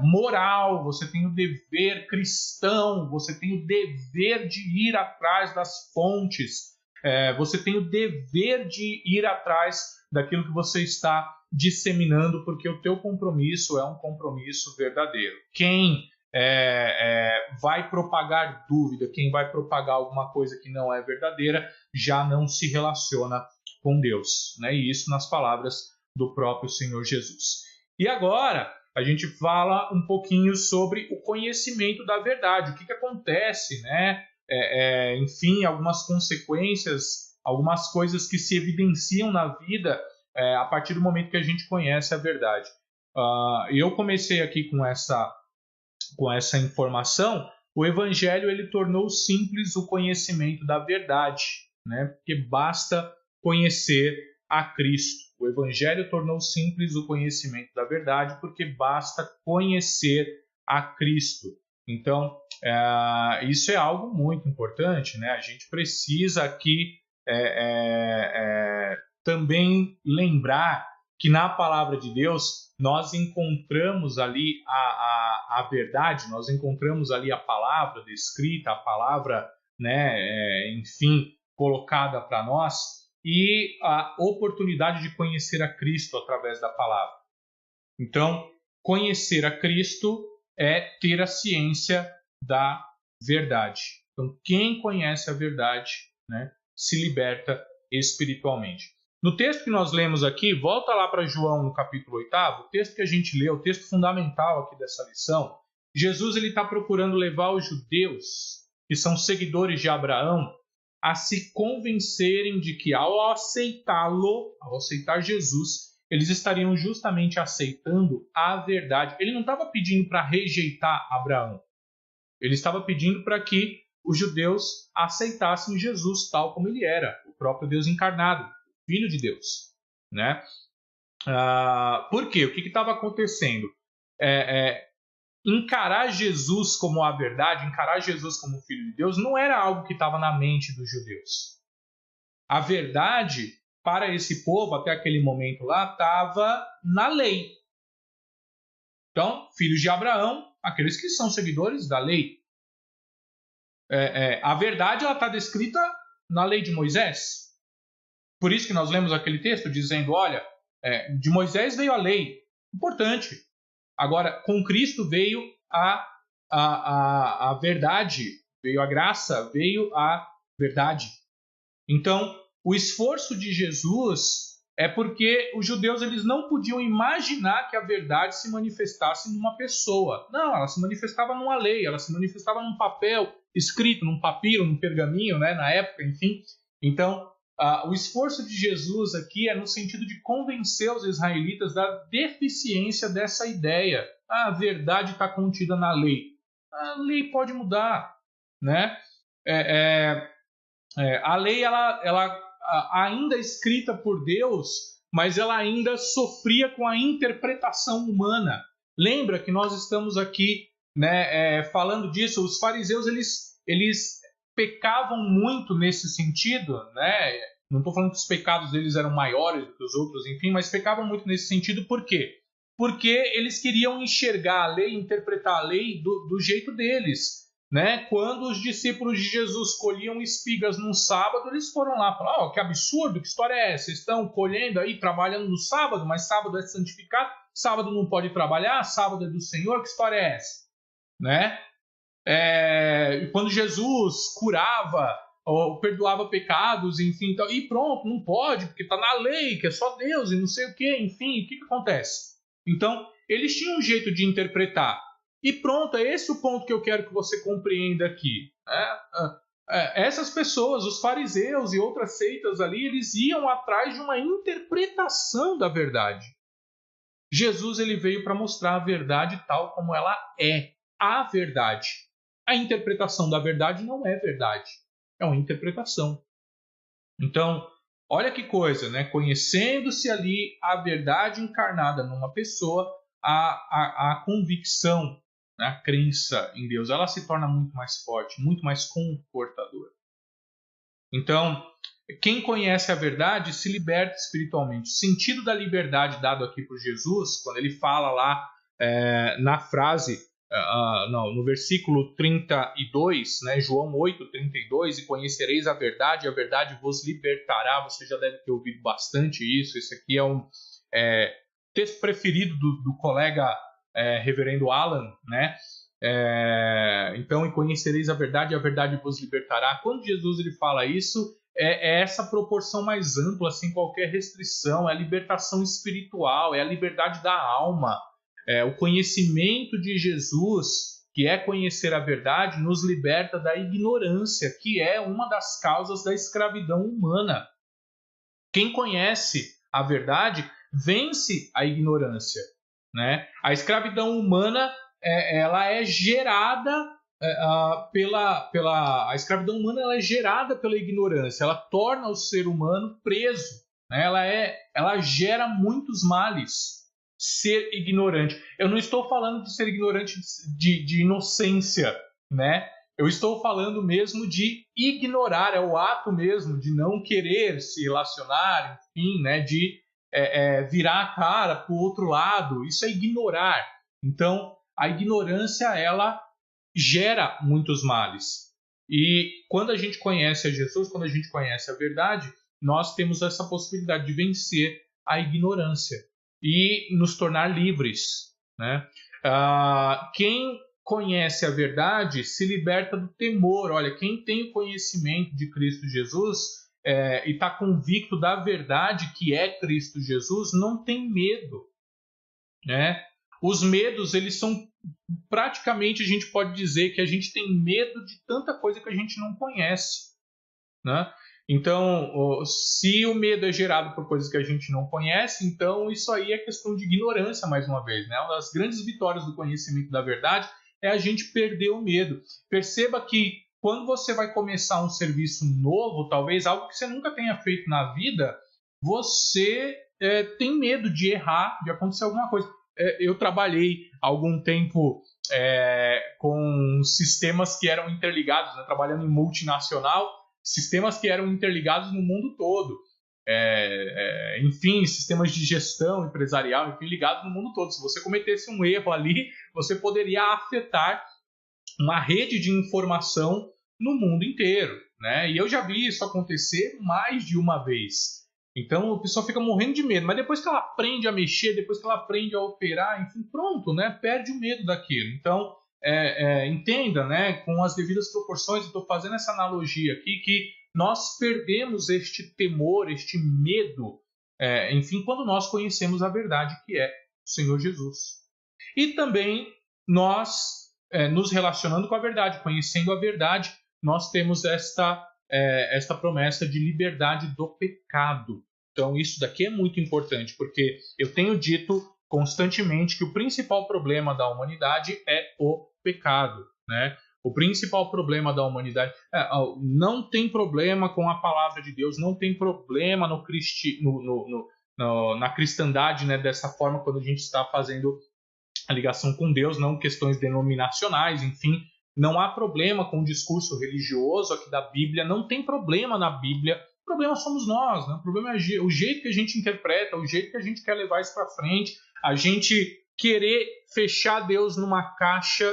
moral, você tem o dever cristão, você tem o dever de ir atrás das fontes, você tem o dever de ir atrás daquilo que você está disseminando, porque o teu compromisso é um compromisso verdadeiro. Quem vai propagar dúvida, quem vai propagar alguma coisa que não é verdadeira, já não se relaciona com Deus, né? E isso nas palavras do próprio Senhor Jesus. E agora a gente fala um pouquinho sobre o conhecimento da verdade, o que acontece, né? Enfim, algumas consequências, algumas coisas que se evidenciam na vida a partir do momento que a gente conhece a verdade. Eu comecei aqui com essa informação. O Evangelho ele tornou simples o conhecimento da verdade, né? Porque basta conhecer a Cristo. O Evangelho tornou simples o conhecimento da verdade porque basta conhecer a Cristo. Então, isso é algo muito importante, né? A gente precisa aqui também lembrar que na palavra de Deus nós encontramos ali a verdade, nós encontramos ali a palavra descrita, a palavra, né, enfim, colocada para nós, e a oportunidade de conhecer a Cristo através da palavra. Então, conhecer a Cristo é ter a ciência da verdade. Então, quem conhece a verdade, né, se liberta espiritualmente. No texto que nós lemos aqui, volta lá para João no capítulo 8, o texto que a gente leu, o texto fundamental aqui dessa lição. Jesus está procurando levar os judeus, que são seguidores de Abraão, a se convencerem de que ao aceitá-lo, ao aceitar Jesus, eles estariam justamente aceitando a verdade. Ele não estava pedindo para rejeitar Abraão. Ele estava pedindo para que os judeus aceitassem Jesus tal como ele era, o próprio Deus encarnado, Filho de Deus, né? Por quê? O que estava acontecendo? Encarar Jesus como a verdade, encarar Jesus como Filho de Deus, não era algo que estava na mente dos judeus. A verdade, para esse povo, até aquele momento lá, estava na lei. Então, filhos de Abraão, aqueles que são seguidores da lei. A verdade está descrita na lei de Moisés. Por isso que nós lemos aquele texto dizendo, olha, de Moisés veio a lei. Importante. Agora, com Cristo veio a verdade, veio a graça, veio a verdade. Então, o esforço de Jesus é porque os judeus eles não podiam imaginar que a verdade se manifestasse numa pessoa. Não, ela se manifestava numa lei, ela se manifestava num papel escrito, num papiro, num pergaminho, né, na época, enfim. Então, o esforço de Jesus aqui é no sentido de convencer os israelitas da deficiência dessa ideia. A verdade está contida na lei. A lei pode mudar, né? A lei ela ainda é escrita por Deus, mas ela ainda sofria com a interpretação humana. Lembra que nós estamos aqui, né, falando disso? Os fariseus eles pecavam muito nesse sentido, né? Não estou falando que os pecados deles eram maiores do que os outros, enfim, mas pecavam muito nesse sentido. Por quê? Porque eles queriam enxergar a lei, interpretar a lei do jeito deles, né? Quando os discípulos de Jesus colhiam espigas num sábado, eles foram lá e falaram, que absurdo, que história é essa? Vocês estão colhendo aí, trabalhando no sábado, mas sábado é santificado, sábado não pode trabalhar, sábado é do Senhor, que história é essa? Né? Quando Jesus curava ou perdoava pecados, enfim, e pronto, não pode, porque está na lei, que é só Deus e não sei o que, enfim, o que acontece? Então, eles tinham um jeito de interpretar. E pronto, é esse o ponto que eu quero que você compreenda aqui. Essas pessoas, os fariseus e outras seitas ali, eles iam atrás de uma interpretação da verdade. Jesus ele veio para mostrar a verdade tal como ela é, a verdade. A interpretação da verdade não é verdade, é uma interpretação. Então, olha que coisa, né? Conhecendo-se ali a verdade encarnada numa pessoa, a convicção, a crença em Deus, ela se torna muito mais forte, muito mais confortadora. Então, quem conhece a verdade se liberta espiritualmente. O sentido da liberdade dado aqui por Jesus, quando ele fala lá na frase, no versículo 32, né, João 8:32, e conhecereis a verdade vos libertará. Você já deve ter ouvido bastante isso. Esse aqui é um texto preferido do colega reverendo Alan, né? Então, e conhecereis a verdade vos libertará. Quando Jesus ele fala isso, é essa proporção mais ampla, sem qualquer restrição, é a libertação espiritual, é a liberdade da alma. O conhecimento de Jesus, que é conhecer a verdade, nos liberta da ignorância, que é uma das causas da escravidão humana. Quem conhece a verdade vence a ignorância, né? A escravidão humana ela é gerada a escravidão humana ela é gerada pela ignorância. Ela torna o ser humano preso, né? Ela gera muitos males. ser ignorante. Eu não estou falando de ser ignorante de inocência, né? Eu estou falando mesmo de ignorar, é o ato mesmo de não querer se relacionar, enfim, né? De virar a cara para o outro lado. Isso é ignorar. Então, a ignorância, ela gera muitos males. E quando a gente conhece a Jesus, quando a gente conhece a verdade, nós temos essa possibilidade de vencer a ignorância e nos tornar livres, né? Quem conhece a verdade se liberta do temor. Olha, quem tem o conhecimento de Cristo Jesus e está convicto da verdade que é Cristo Jesus, não tem medo, né? Os medos, eles são praticamente, a gente pode dizer que a gente tem medo de tanta coisa que a gente não conhece, né? Então, se o medo é gerado por coisas que a gente não conhece, então isso aí é questão de ignorância, mais uma vez, né? Uma das grandes vitórias do conhecimento da verdade é a gente perder o medo. Perceba que quando você vai começar um serviço novo, talvez algo que você nunca tenha feito na vida, você tem medo de errar, de acontecer alguma coisa. Eu trabalhei algum tempo com sistemas que eram interligados, né? Trabalhando em multinacional, sistemas que eram interligados no mundo todo. Enfim, sistemas de gestão empresarial, enfim, ligados no mundo todo. Se você cometesse um erro ali, você poderia afetar uma rede de informação no mundo inteiro, né? E eu já vi isso acontecer mais de uma vez. Então, a pessoa fica morrendo de medo, mas depois que ela aprende a mexer, depois que ela aprende a operar, enfim, pronto, né? Perde o medo daquilo. Então, entenda, né? Com as devidas proporções, eu estou fazendo essa analogia aqui, que nós perdemos este temor, este medo, enfim, quando nós conhecemos a verdade que é o Senhor Jesus. E também nós, nos relacionando com a verdade, conhecendo a verdade, nós temos esta promessa de liberdade do pecado. Então, isso daqui é muito importante, porque eu tenho dito constantemente que o principal problema da humanidade é o pecado, né? O principal problema da humanidade não tem problema com a palavra de Deus, não tem problema na cristandade, né? Dessa forma, quando a gente está fazendo a ligação com Deus, não questões denominacionais, enfim, não há problema com o discurso religioso aqui da Bíblia, não tem problema na Bíblia, o problema somos nós, né? O problema é o jeito que a gente interpreta, o jeito que a gente quer levar isso para frente, a gente querer fechar Deus numa caixa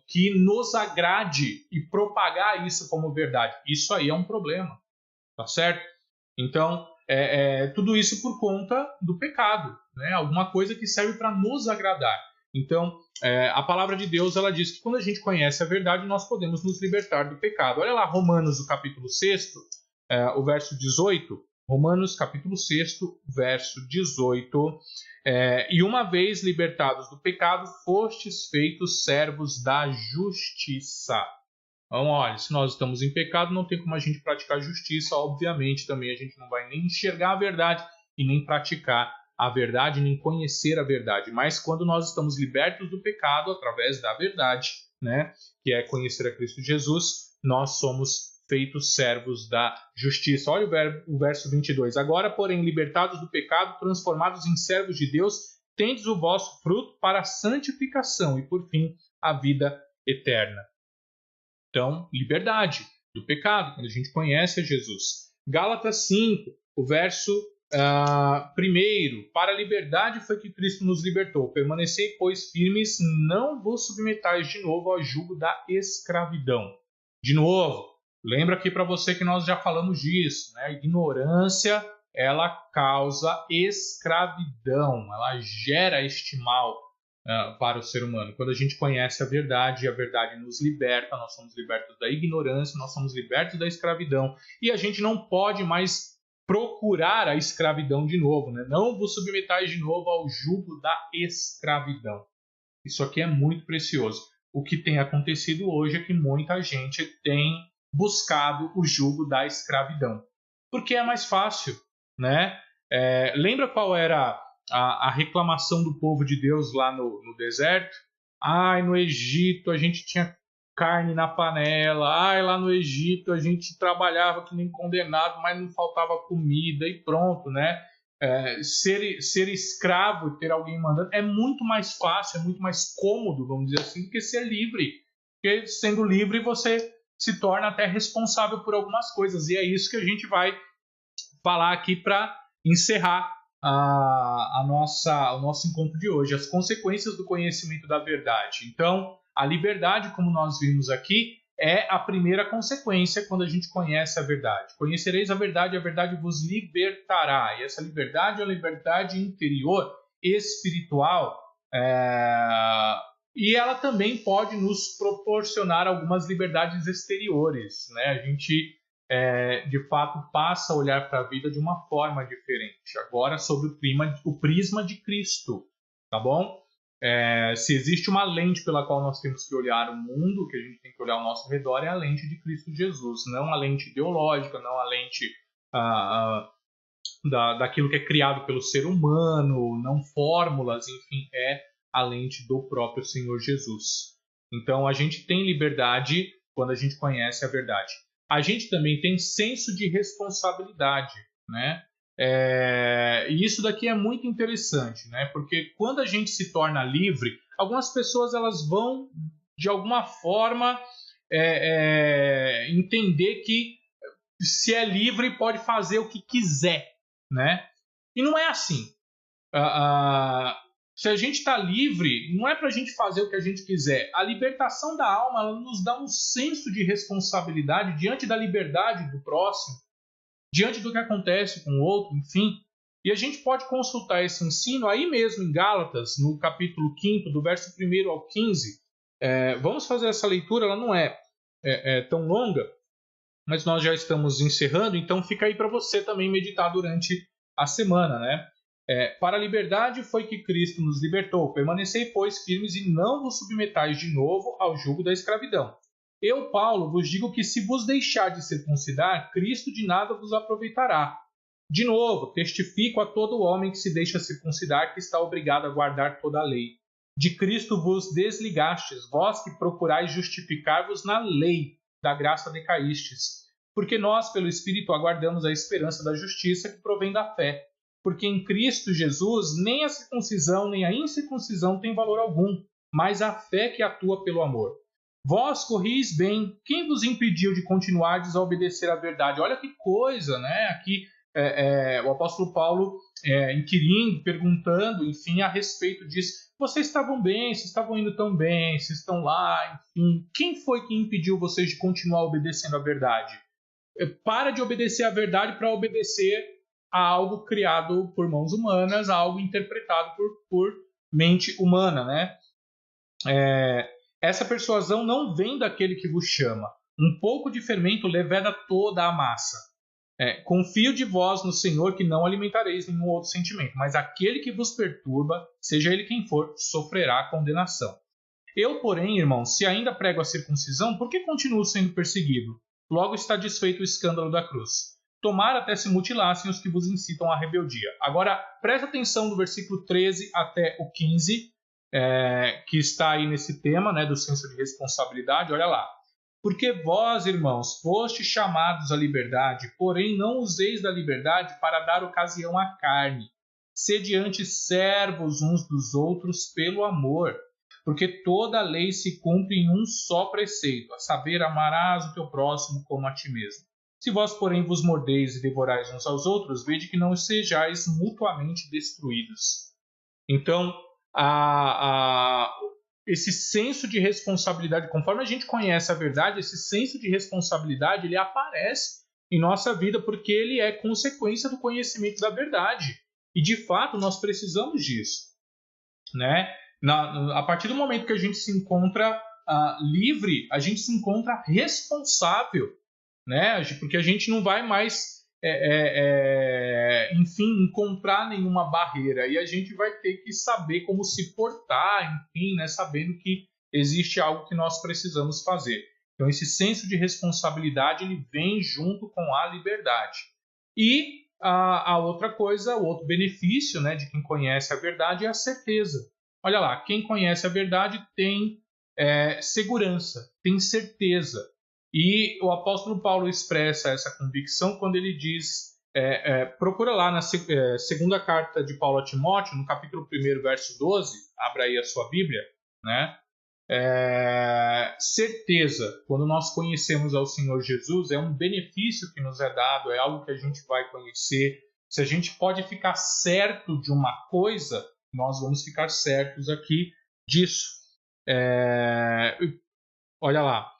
que nos agrade e propagar isso como verdade. Isso aí é um problema, tá certo? Então, tudo isso por conta do pecado, né? Alguma coisa que serve para nos agradar. Então, a palavra de Deus, ela diz que quando a gente conhece a verdade, nós podemos nos libertar do pecado. Olha lá, Romanos, o capítulo 6, o verso 18. Romanos, capítulo 6, verso 18. E uma vez libertados do pecado, fostes feitos servos da justiça. Então, olha, se nós estamos em pecado, não tem como a gente praticar justiça. Obviamente, também a gente não vai nem enxergar a verdade e nem praticar a verdade, nem conhecer a verdade. Mas quando nós estamos libertos do pecado através da verdade, né, que é conhecer a Cristo Jesus, nós somos feitos servos da justiça. Olha o verso 22. Agora, porém, libertados do pecado, transformados em servos de Deus, tendes o vosso fruto para a santificação e, por fim, a vida eterna. Então, liberdade do pecado, quando a gente conhece a Jesus. Gálatas 5, o verso 1. Para a liberdade foi que Cristo nos libertou. Permanecei, pois, firmes, não vos submetais de novo ao jugo da escravidão. De novo, lembra aqui para você que nós já falamos disso, né? A ignorância, ela causa escravidão, ela gera este mal para o ser humano. Quando a gente conhece a verdade nos liberta, nós somos libertos da ignorância, nós somos libertos da escravidão, e a gente não pode mais procurar a escravidão de novo, né? Não vos submetais de novo ao jugo da escravidão. Isso aqui é muito precioso. O que tem acontecido hoje é que muita gente tem buscado o jugo da escravidão, porque é mais fácil, né? Lembra qual era a reclamação do povo de Deus lá no deserto? No Egito a gente tinha carne na panela, lá no Egito a gente trabalhava que nem condenado, mas não faltava comida e pronto, né? ser escravo, ter alguém mandando, é muito mais fácil, é muito mais cômodo, vamos dizer assim, do que ser livre. Porque sendo livre você se torna até responsável por algumas coisas. E é isso que a gente vai falar aqui para encerrar o nosso encontro de hoje. As consequências do conhecimento da verdade. Então, a liberdade, como nós vimos aqui, é a primeira consequência quando a gente conhece a verdade. Conhecereis a verdade vos libertará. E essa liberdade é a liberdade interior, espiritual, e ela também pode nos proporcionar algumas liberdades exteriores, né? A gente, de fato, passa a olhar para a vida de uma forma diferente. Agora, sobre o prisma de Cristo, tá bom? Se existe uma lente pela qual nós temos que olhar o mundo, que a gente tem que olhar ao nosso redor, é a lente de Cristo Jesus, não a lente ideológica, não a lente daquilo que é criado pelo ser humano, não fórmulas, enfim, é a lente do próprio Senhor Jesus. Então a gente tem liberdade quando a gente conhece a verdade. A gente também tem senso de responsabilidade, né? E isso daqui é muito interessante, né? Porque quando a gente se torna livre, algumas pessoas elas vão, de alguma forma, entender que se é livre pode fazer o que quiser, né? E não é assim. Se a gente está livre, não é para a gente fazer o que a gente quiser. A libertação da alma ela nos dá um senso de responsabilidade diante da liberdade do próximo, diante do que acontece com o outro, enfim. E a gente pode consultar esse ensino aí mesmo em Gálatas, no capítulo 5, do verso 1 ao 15. Vamos fazer essa leitura, ela não é tão longa, mas nós já estamos encerrando, então fica aí para você também meditar durante a semana, né? Para a liberdade foi que Cristo nos libertou. Permanecei, pois, firmes e não vos submetais de novo ao jugo da escravidão. Eu, Paulo, vos digo que se vos deixar de circuncidar, Cristo de nada vos aproveitará. De novo, testifico a todo homem que se deixa circuncidar que está obrigado a guardar toda a lei. De Cristo vos desligastes, vós que procurais justificar-vos na lei, da graça decaístes. Porque nós, pelo Espírito, aguardamos a esperança da justiça que provém da fé. Porque em Cristo Jesus nem a circuncisão nem a incircuncisão tem valor algum, mas a fé que atua pelo amor. Vós corris bem, quem vos impediu de continuardes a obedecer à verdade? Olha que coisa, né? Aqui o apóstolo Paulo inquirindo, perguntando, enfim, a respeito disso. Vocês estavam bem, vocês estavam indo tão bem, vocês estão lá, enfim. Quem foi que impediu vocês de continuar obedecendo à verdade? Para de obedecer à verdade para obedecer a algo criado por mãos humanas, a algo interpretado por mente humana, né? Essa persuasão não vem daquele que vos chama. Um pouco de fermento leveda toda a massa. Confio de vós no Senhor que não alimentareis nenhum outro sentimento, mas aquele que vos perturba, seja ele quem for, sofrerá condenação. Eu, porém, irmãos, se ainda prego a circuncisão, por que continuo sendo perseguido? Logo está desfeito o escândalo da cruz. Tomara até se mutilassem os que vos incitam à rebeldia. Agora, presta atenção no versículo 13 até o 15, que está aí nesse tema, né, do senso de responsabilidade. Olha lá. Porque vós, irmãos, fostes chamados à liberdade, porém não useis da liberdade para dar ocasião à carne. Sede antes servos uns dos outros pelo amor. Porque toda a lei se cumpre em um só preceito, a saber, amarás o teu próximo como a ti mesmo. Se vós, porém, vos mordeis e devorais uns aos outros, vede que não sejais mutuamente destruídos. Então, esse senso de responsabilidade, conforme a gente conhece a verdade, esse senso de responsabilidade, ele aparece em nossa vida porque ele é consequência do conhecimento da verdade. E, de fato, nós precisamos disso, né? A partir do momento que a gente se encontra livre, a gente se encontra responsável, né? Porque a gente não vai mais, enfim, encontrar nenhuma barreira. E a gente vai ter que saber como se portar, enfim, né? Sabendo que existe algo que nós precisamos fazer. Então, esse senso de responsabilidade ele vem junto com a liberdade. E a outra coisa, o outro benefício, né, de quem conhece a verdade é a certeza. Olha lá, quem conhece a verdade tem segurança, tem certeza. E o apóstolo Paulo expressa essa convicção quando ele diz procura lá na segunda carta de Paulo a Timóteo, no capítulo 1, verso 12, abra aí a sua Bíblia, né? Certeza, quando nós conhecemos ao Senhor Jesus, é um benefício que nos é dado, é algo que a gente vai conhecer. Se a gente pode ficar certo de uma coisa, nós vamos ficar certos aqui disso. Olha lá,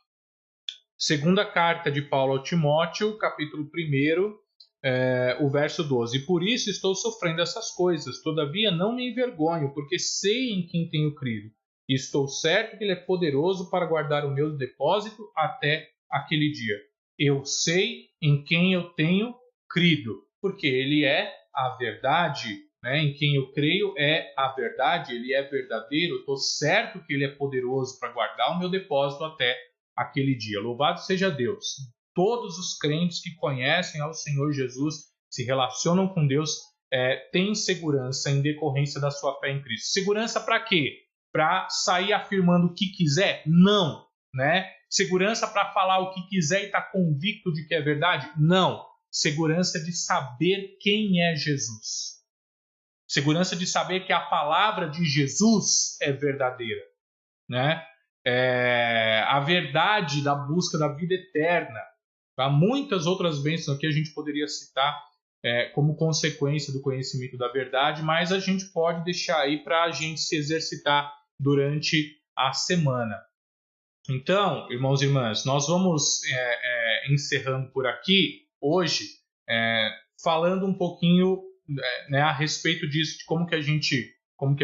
segunda carta de Paulo ao Timóteo, capítulo 1, o verso 12. Por isso estou sofrendo essas coisas, todavia não me envergonho, porque sei em quem tenho crido. E estou certo que ele é poderoso para guardar o meu depósito até aquele dia. Eu sei em quem eu tenho crido, porque ele é a verdade, né? Em quem eu creio é a verdade, ele é verdadeiro. Estou certo que ele é poderoso para guardar o meu depósito até aquele dia. Louvado seja Deus. Todos os crentes que conhecem ao Senhor Jesus, se relacionam com Deus, têm segurança em decorrência da sua fé em Cristo. Segurança para quê? Para sair afirmando o que quiser? Não, né? Segurança para falar o que quiser e estar convicto de que é verdade? Não. Segurança de saber quem é Jesus. Segurança de saber que a palavra de Jesus é verdadeira, né? A verdade da busca da vida eterna. Há muitas outras bênçãos aqui a gente poderia citar como consequência do conhecimento da verdade, mas a gente pode deixar aí para a gente se exercitar durante a semana. Então, irmãos e irmãs, nós vamos encerrando por aqui hoje, falando um pouquinho a respeito disso, de como que a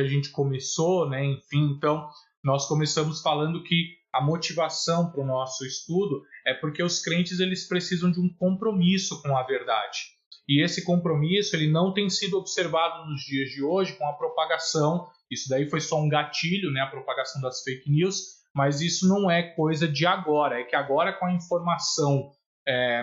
gente começou, né? Enfim, então, nós começamos falando que a motivação para o nosso estudo é porque os crentes eles precisam de um compromisso com a verdade. E esse compromisso ele não tem sido observado nos dias de hoje com a propagação. Isso daí foi só um gatilho, né, a propagação das fake news, mas isso não é coisa de agora. É que agora com a informação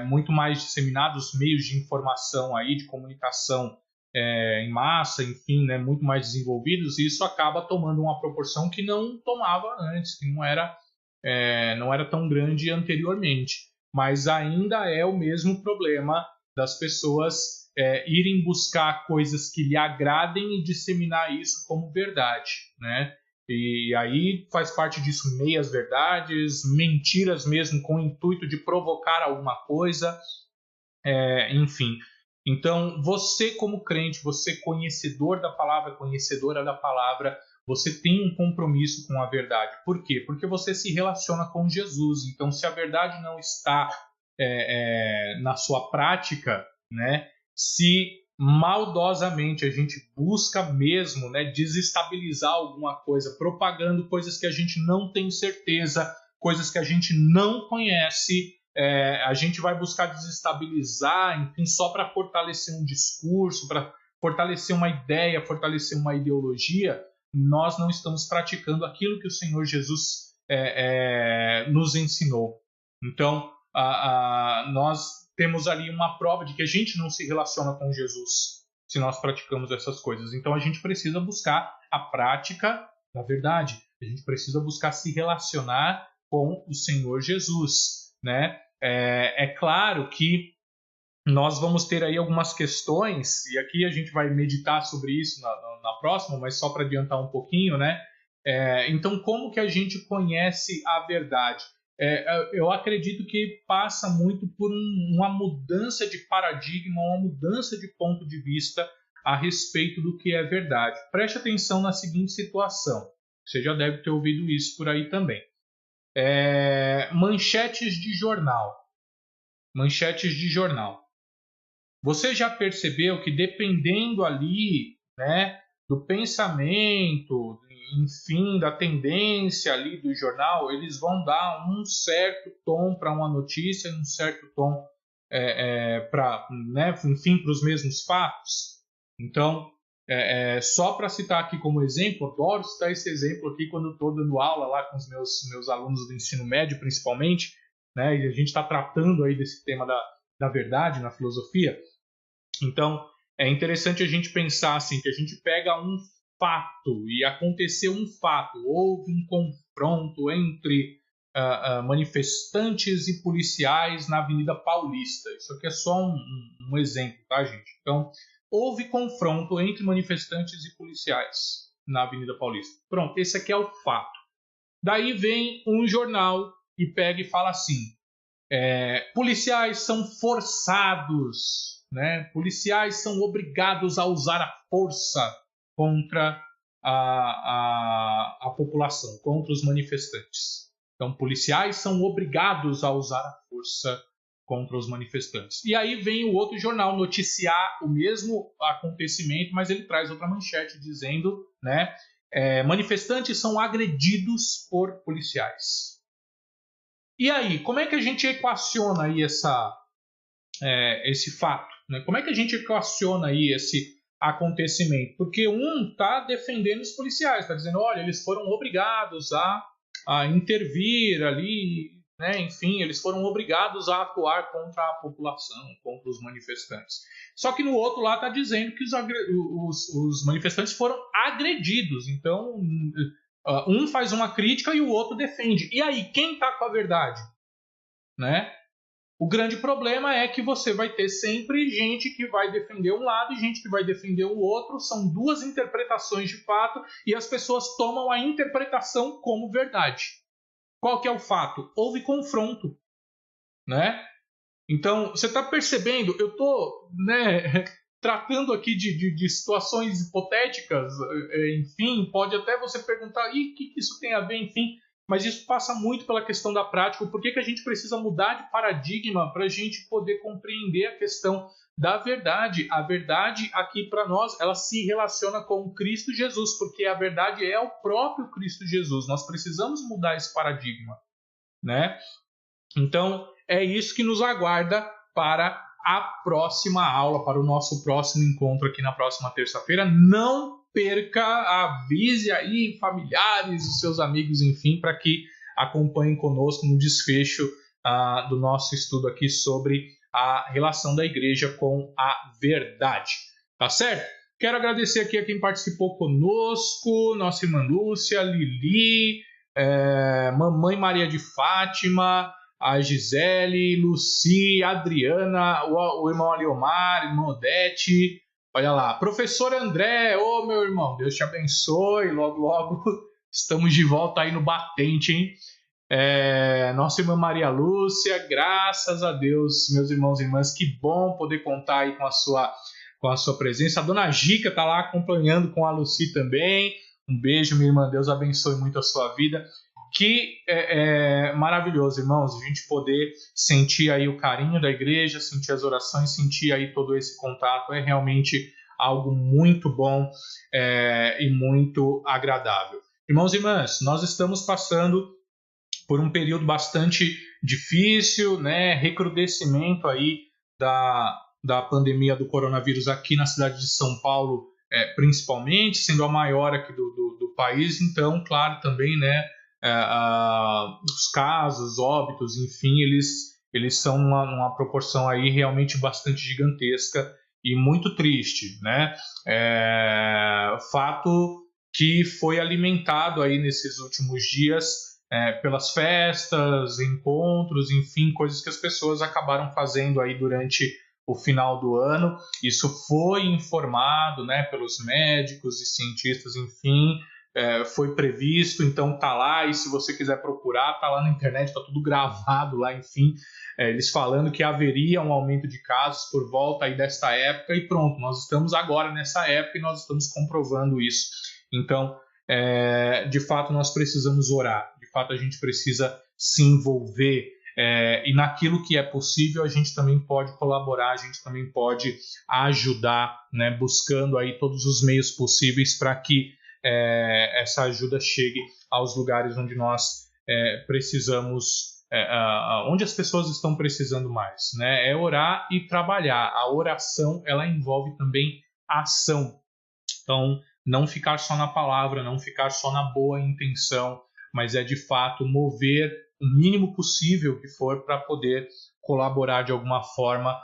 muito mais disseminada, os meios de informação aí, de comunicação em massa, enfim, né, muito mais desenvolvidos, e isso acaba tomando uma proporção que não tomava antes, que não era tão grande anteriormente. Mas ainda é o mesmo problema das pessoas irem buscar coisas que lhe agradem e disseminar isso como verdade, né? E aí faz parte disso meias verdades, mentiras mesmo com o intuito de provocar alguma coisa, enfim. Então, você como crente, você conhecedor da palavra, conhecedora da palavra, você tem um compromisso com a verdade. Por quê? Porque você se relaciona com Jesus. Então, se a verdade não está na sua prática, né? Se maldosamente a gente busca mesmo, né, desestabilizar alguma coisa, propagando coisas que a gente não tem certeza, coisas que a gente não conhece, a gente vai buscar desestabilizar, enfim, só para fortalecer um discurso, para fortalecer uma ideia, fortalecer uma ideologia, nós não estamos praticando aquilo que o Senhor Jesus nos ensinou. Então, nós temos ali uma prova de que a gente não se relaciona com Jesus se nós praticamos essas coisas. Então, a gente precisa buscar a prática da verdade. A gente precisa buscar se relacionar com o Senhor Jesus, né? É claro que nós vamos ter aí algumas questões, e aqui a gente vai meditar sobre isso na próxima, mas só para adiantar um pouquinho, né? Então, como que a gente conhece a verdade? Eu acredito que passa muito por uma mudança de paradigma, uma mudança de ponto de vista a respeito do que é verdade. Preste atenção na seguinte situação. Você já deve ter ouvido isso por aí também. Manchetes de jornal. Manchetes de jornal. Você já percebeu que dependendo ali, né, do pensamento, enfim, da tendência ali do jornal, eles vão dar um certo tom para uma notícia, um certo tom para, né, enfim, para os mesmos fatos. Então, só para citar aqui como exemplo, adoro citar esse exemplo aqui quando estou dando aula lá com os meus alunos do ensino médio, principalmente, né, e a gente está tratando aí desse tema da verdade na filosofia. Então, é interessante a gente pensar assim, que a gente pega um fato e aconteceu um fato, houve um confronto entre manifestantes e policiais na Avenida Paulista. Isso aqui é só um exemplo, tá, gente? Então, houve confronto entre manifestantes e policiais na Avenida Paulista. Pronto, esse aqui é o fato. Daí vem um jornal e pega e fala assim: policiais são forçados, né? Policiais são obrigados a usar a força contra a população, contra os manifestantes. Então, policiais são obrigados a usar a força contra os manifestantes. E aí vem o outro jornal noticiar o mesmo acontecimento, mas ele traz outra manchete dizendo, né, manifestantes são agredidos por policiais. E aí, como é que a gente equaciona aí esse fato? Né? Como é que a gente equaciona aí esse acontecimento? Porque um está defendendo os policiais, está dizendo, olha, eles foram obrigados a intervir ali, né? Enfim, eles foram obrigados a atuar contra a população, contra os manifestantes. Só que no outro lá está dizendo que os manifestantes foram agredidos. Então, um faz uma crítica e o outro defende. E aí, quem está com a verdade? Né? O grande problema é que você vai ter sempre gente que vai defender um lado e gente que vai defender o outro. São duas interpretações de fato e as pessoas tomam a interpretação como verdade. Qual que é o fato? Houve confronto, né? Então, você está percebendo? Eu estou, né, tratando aqui de situações hipotéticas, enfim, pode até você perguntar, o que isso tem a ver, enfim... Mas isso passa muito pela questão da prática. Por que a gente precisa mudar de paradigma para a gente poder compreender a questão da verdade? A verdade aqui para nós, ela se relaciona com Cristo Jesus, porque a verdade é o próprio Cristo Jesus. Nós precisamos mudar esse paradigma, né? Então, é isso que nos aguarda para a próxima aula, para o nosso próximo encontro aqui na próxima terça-feira. Não perca, avise aí familiares, os seus amigos, enfim, para que acompanhem conosco no desfecho do nosso estudo aqui sobre a relação da igreja com a verdade. Tá certo? Quero agradecer aqui a quem participou conosco, nossa irmã Lúcia, Lili, Mamãe Maria de Fátima, a Gisele, Luci, Adriana, o irmão Aliomar, irmão Odete. Olha lá, professor André, ô meu irmão, Deus te abençoe, logo, logo estamos de volta aí no batente, hein? Nossa irmã Maria Lúcia, graças a Deus, meus irmãos e irmãs, que bom poder contar aí com a sua presença. A dona Gica tá lá acompanhando com a Luci também, um beijo, minha irmã, Deus abençoe muito a sua vida. Que é maravilhoso, irmãos, a gente poder sentir aí o carinho da igreja, sentir as orações, sentir aí todo esse contato, é realmente algo muito bom e muito agradável. Irmãos e irmãs, nós estamos passando por um período bastante difícil, né, recrudescimento aí da pandemia do coronavírus aqui na cidade de São Paulo, principalmente, sendo a maior aqui do país, então, claro, também, né, os casos, óbitos, enfim, eles são uma proporção aí realmente bastante gigantesca e muito triste, né? Fato que foi alimentado aí nesses últimos dias pelas festas, encontros, enfim, coisas que as pessoas acabaram fazendo aí durante o final do ano. Isso foi informado, né, pelos médicos e cientistas, enfim, foi previsto, então tá lá, e se você quiser procurar, tá lá na internet, tá tudo gravado lá, enfim, eles falando que haveria um aumento de casos por volta aí desta época, e pronto, nós estamos agora nessa época e nós estamos comprovando isso. Então, de fato, nós precisamos orar, de fato a gente precisa se envolver, e naquilo que é possível a gente também pode colaborar, a gente também pode ajudar, né, buscando aí todos os meios possíveis para que essa ajuda chegue aos lugares onde nós precisamos, onde as pessoas estão precisando mais, né? É orar e trabalhar. A oração, ela envolve também ação. Então, não ficar só na palavra, não ficar só na boa intenção, mas de fato mover o mínimo possível que for para poder colaborar de alguma forma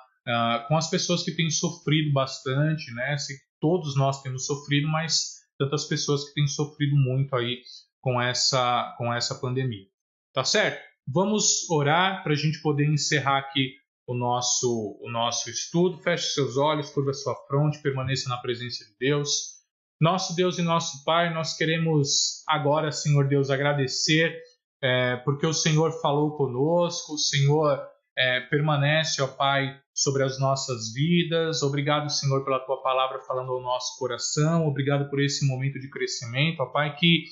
com as pessoas que têm sofrido bastante, né? Todos nós temos sofrido, mas tantas pessoas que têm sofrido muito aí com essa pandemia. Tá certo? Vamos orar para a gente poder encerrar aqui o nosso estudo. Feche seus olhos, curva sua fronte, permaneça na presença de Deus. Nosso Deus e nosso Pai, nós queremos agora, Senhor Deus, agradecer porque o Senhor falou conosco, o Senhor permanece, ó Pai, sobre as nossas vidas. Obrigado, Senhor, pela Tua palavra falando ao nosso coração. Obrigado por esse momento de crescimento, ó Pai, que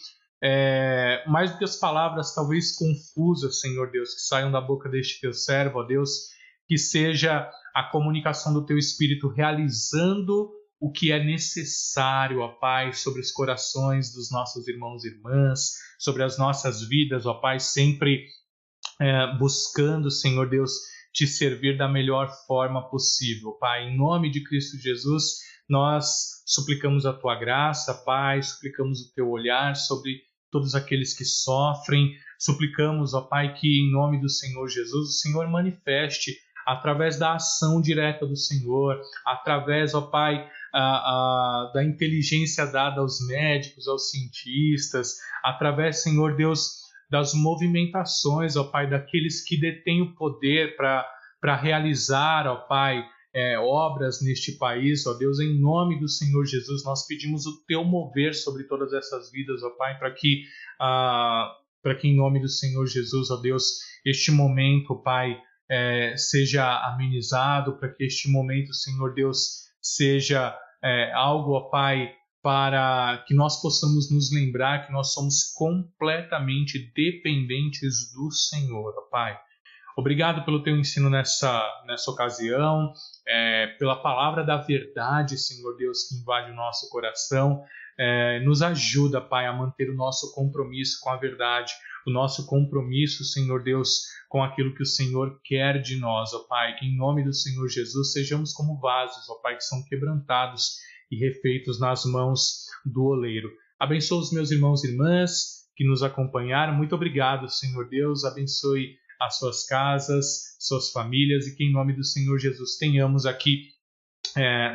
mais do que as palavras talvez confusas, Senhor Deus, que saiam da boca deste Teu servo, ó Deus, que seja a comunicação do Teu Espírito realizando o que é necessário, ó Pai, sobre os corações dos nossos irmãos e irmãs, sobre as nossas vidas, ó Pai, sempre buscando, Senhor Deus, Te servir da melhor forma possível, Pai. Em nome de Cristo Jesus, nós suplicamos a Tua graça, Pai, suplicamos o Teu olhar sobre todos aqueles que sofrem, suplicamos, ó Pai, que em nome do Senhor Jesus, o Senhor manifeste através da ação direta do Senhor, através, ó Pai, da inteligência dada aos médicos, aos cientistas, através, Senhor Deus, das movimentações, ó Pai, daqueles que detêm o poder para realizar, ó Pai, obras neste país, ó Deus, em nome do Senhor Jesus, nós pedimos o Teu mover sobre todas essas vidas, ó Pai, para que em nome do Senhor Jesus, ó Deus, este momento, Pai, seja amenizado, para que este momento, Senhor Deus, seja algo, ó Pai, para que nós possamos nos lembrar que nós somos completamente dependentes do Senhor, ó Pai. Obrigado pelo Teu ensino nessa ocasião, pela palavra da verdade, Senhor Deus, que invade o nosso coração. Nos ajuda, Pai, a manter o nosso compromisso com a verdade, o nosso compromisso, Senhor Deus, com aquilo que o Senhor quer de nós, ó Pai. Que em nome do Senhor Jesus sejamos como vasos, ó Pai, que são quebrantados e refeitos nas mãos do oleiro. Abençoa os meus irmãos e irmãs que nos acompanharam. Muito obrigado, Senhor Deus. Abençoe as suas casas, suas famílias, e que em nome do Senhor Jesus tenhamos aqui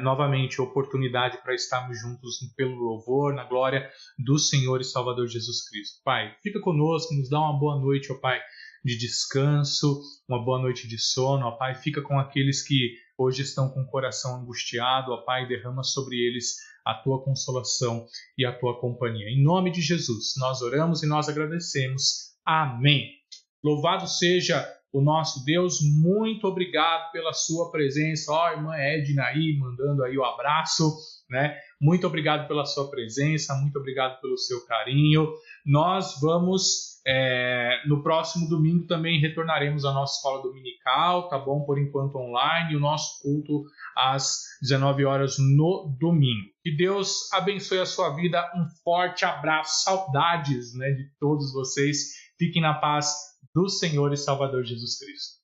novamente a oportunidade para estarmos juntos pelo louvor, na glória do Senhor e Salvador Jesus Cristo. Pai, fica conosco, nos dá uma boa noite, ó Pai, de descanso, uma boa noite de sono, ó Pai. Fica com aqueles que hoje estão com o coração angustiado, ó Pai, derrama sobre eles a Tua consolação e a Tua companhia. Em nome de Jesus, nós oramos e nós agradecemos. Amém. Louvado seja o nosso Deus. Muito obrigado pela sua presença. Ó, irmã Edna aí, mandando aí o abraço, né? Muito obrigado pela sua presença, muito obrigado pelo seu carinho. Nós vamos, no próximo domingo também retornaremos à nossa escola dominical, tá bom? Por enquanto online, o nosso culto às 19 horas no domingo. Que Deus abençoe a sua vida. Um forte abraço, saudades, né, de todos vocês. Fiquem na paz do Senhor e Salvador Jesus Cristo.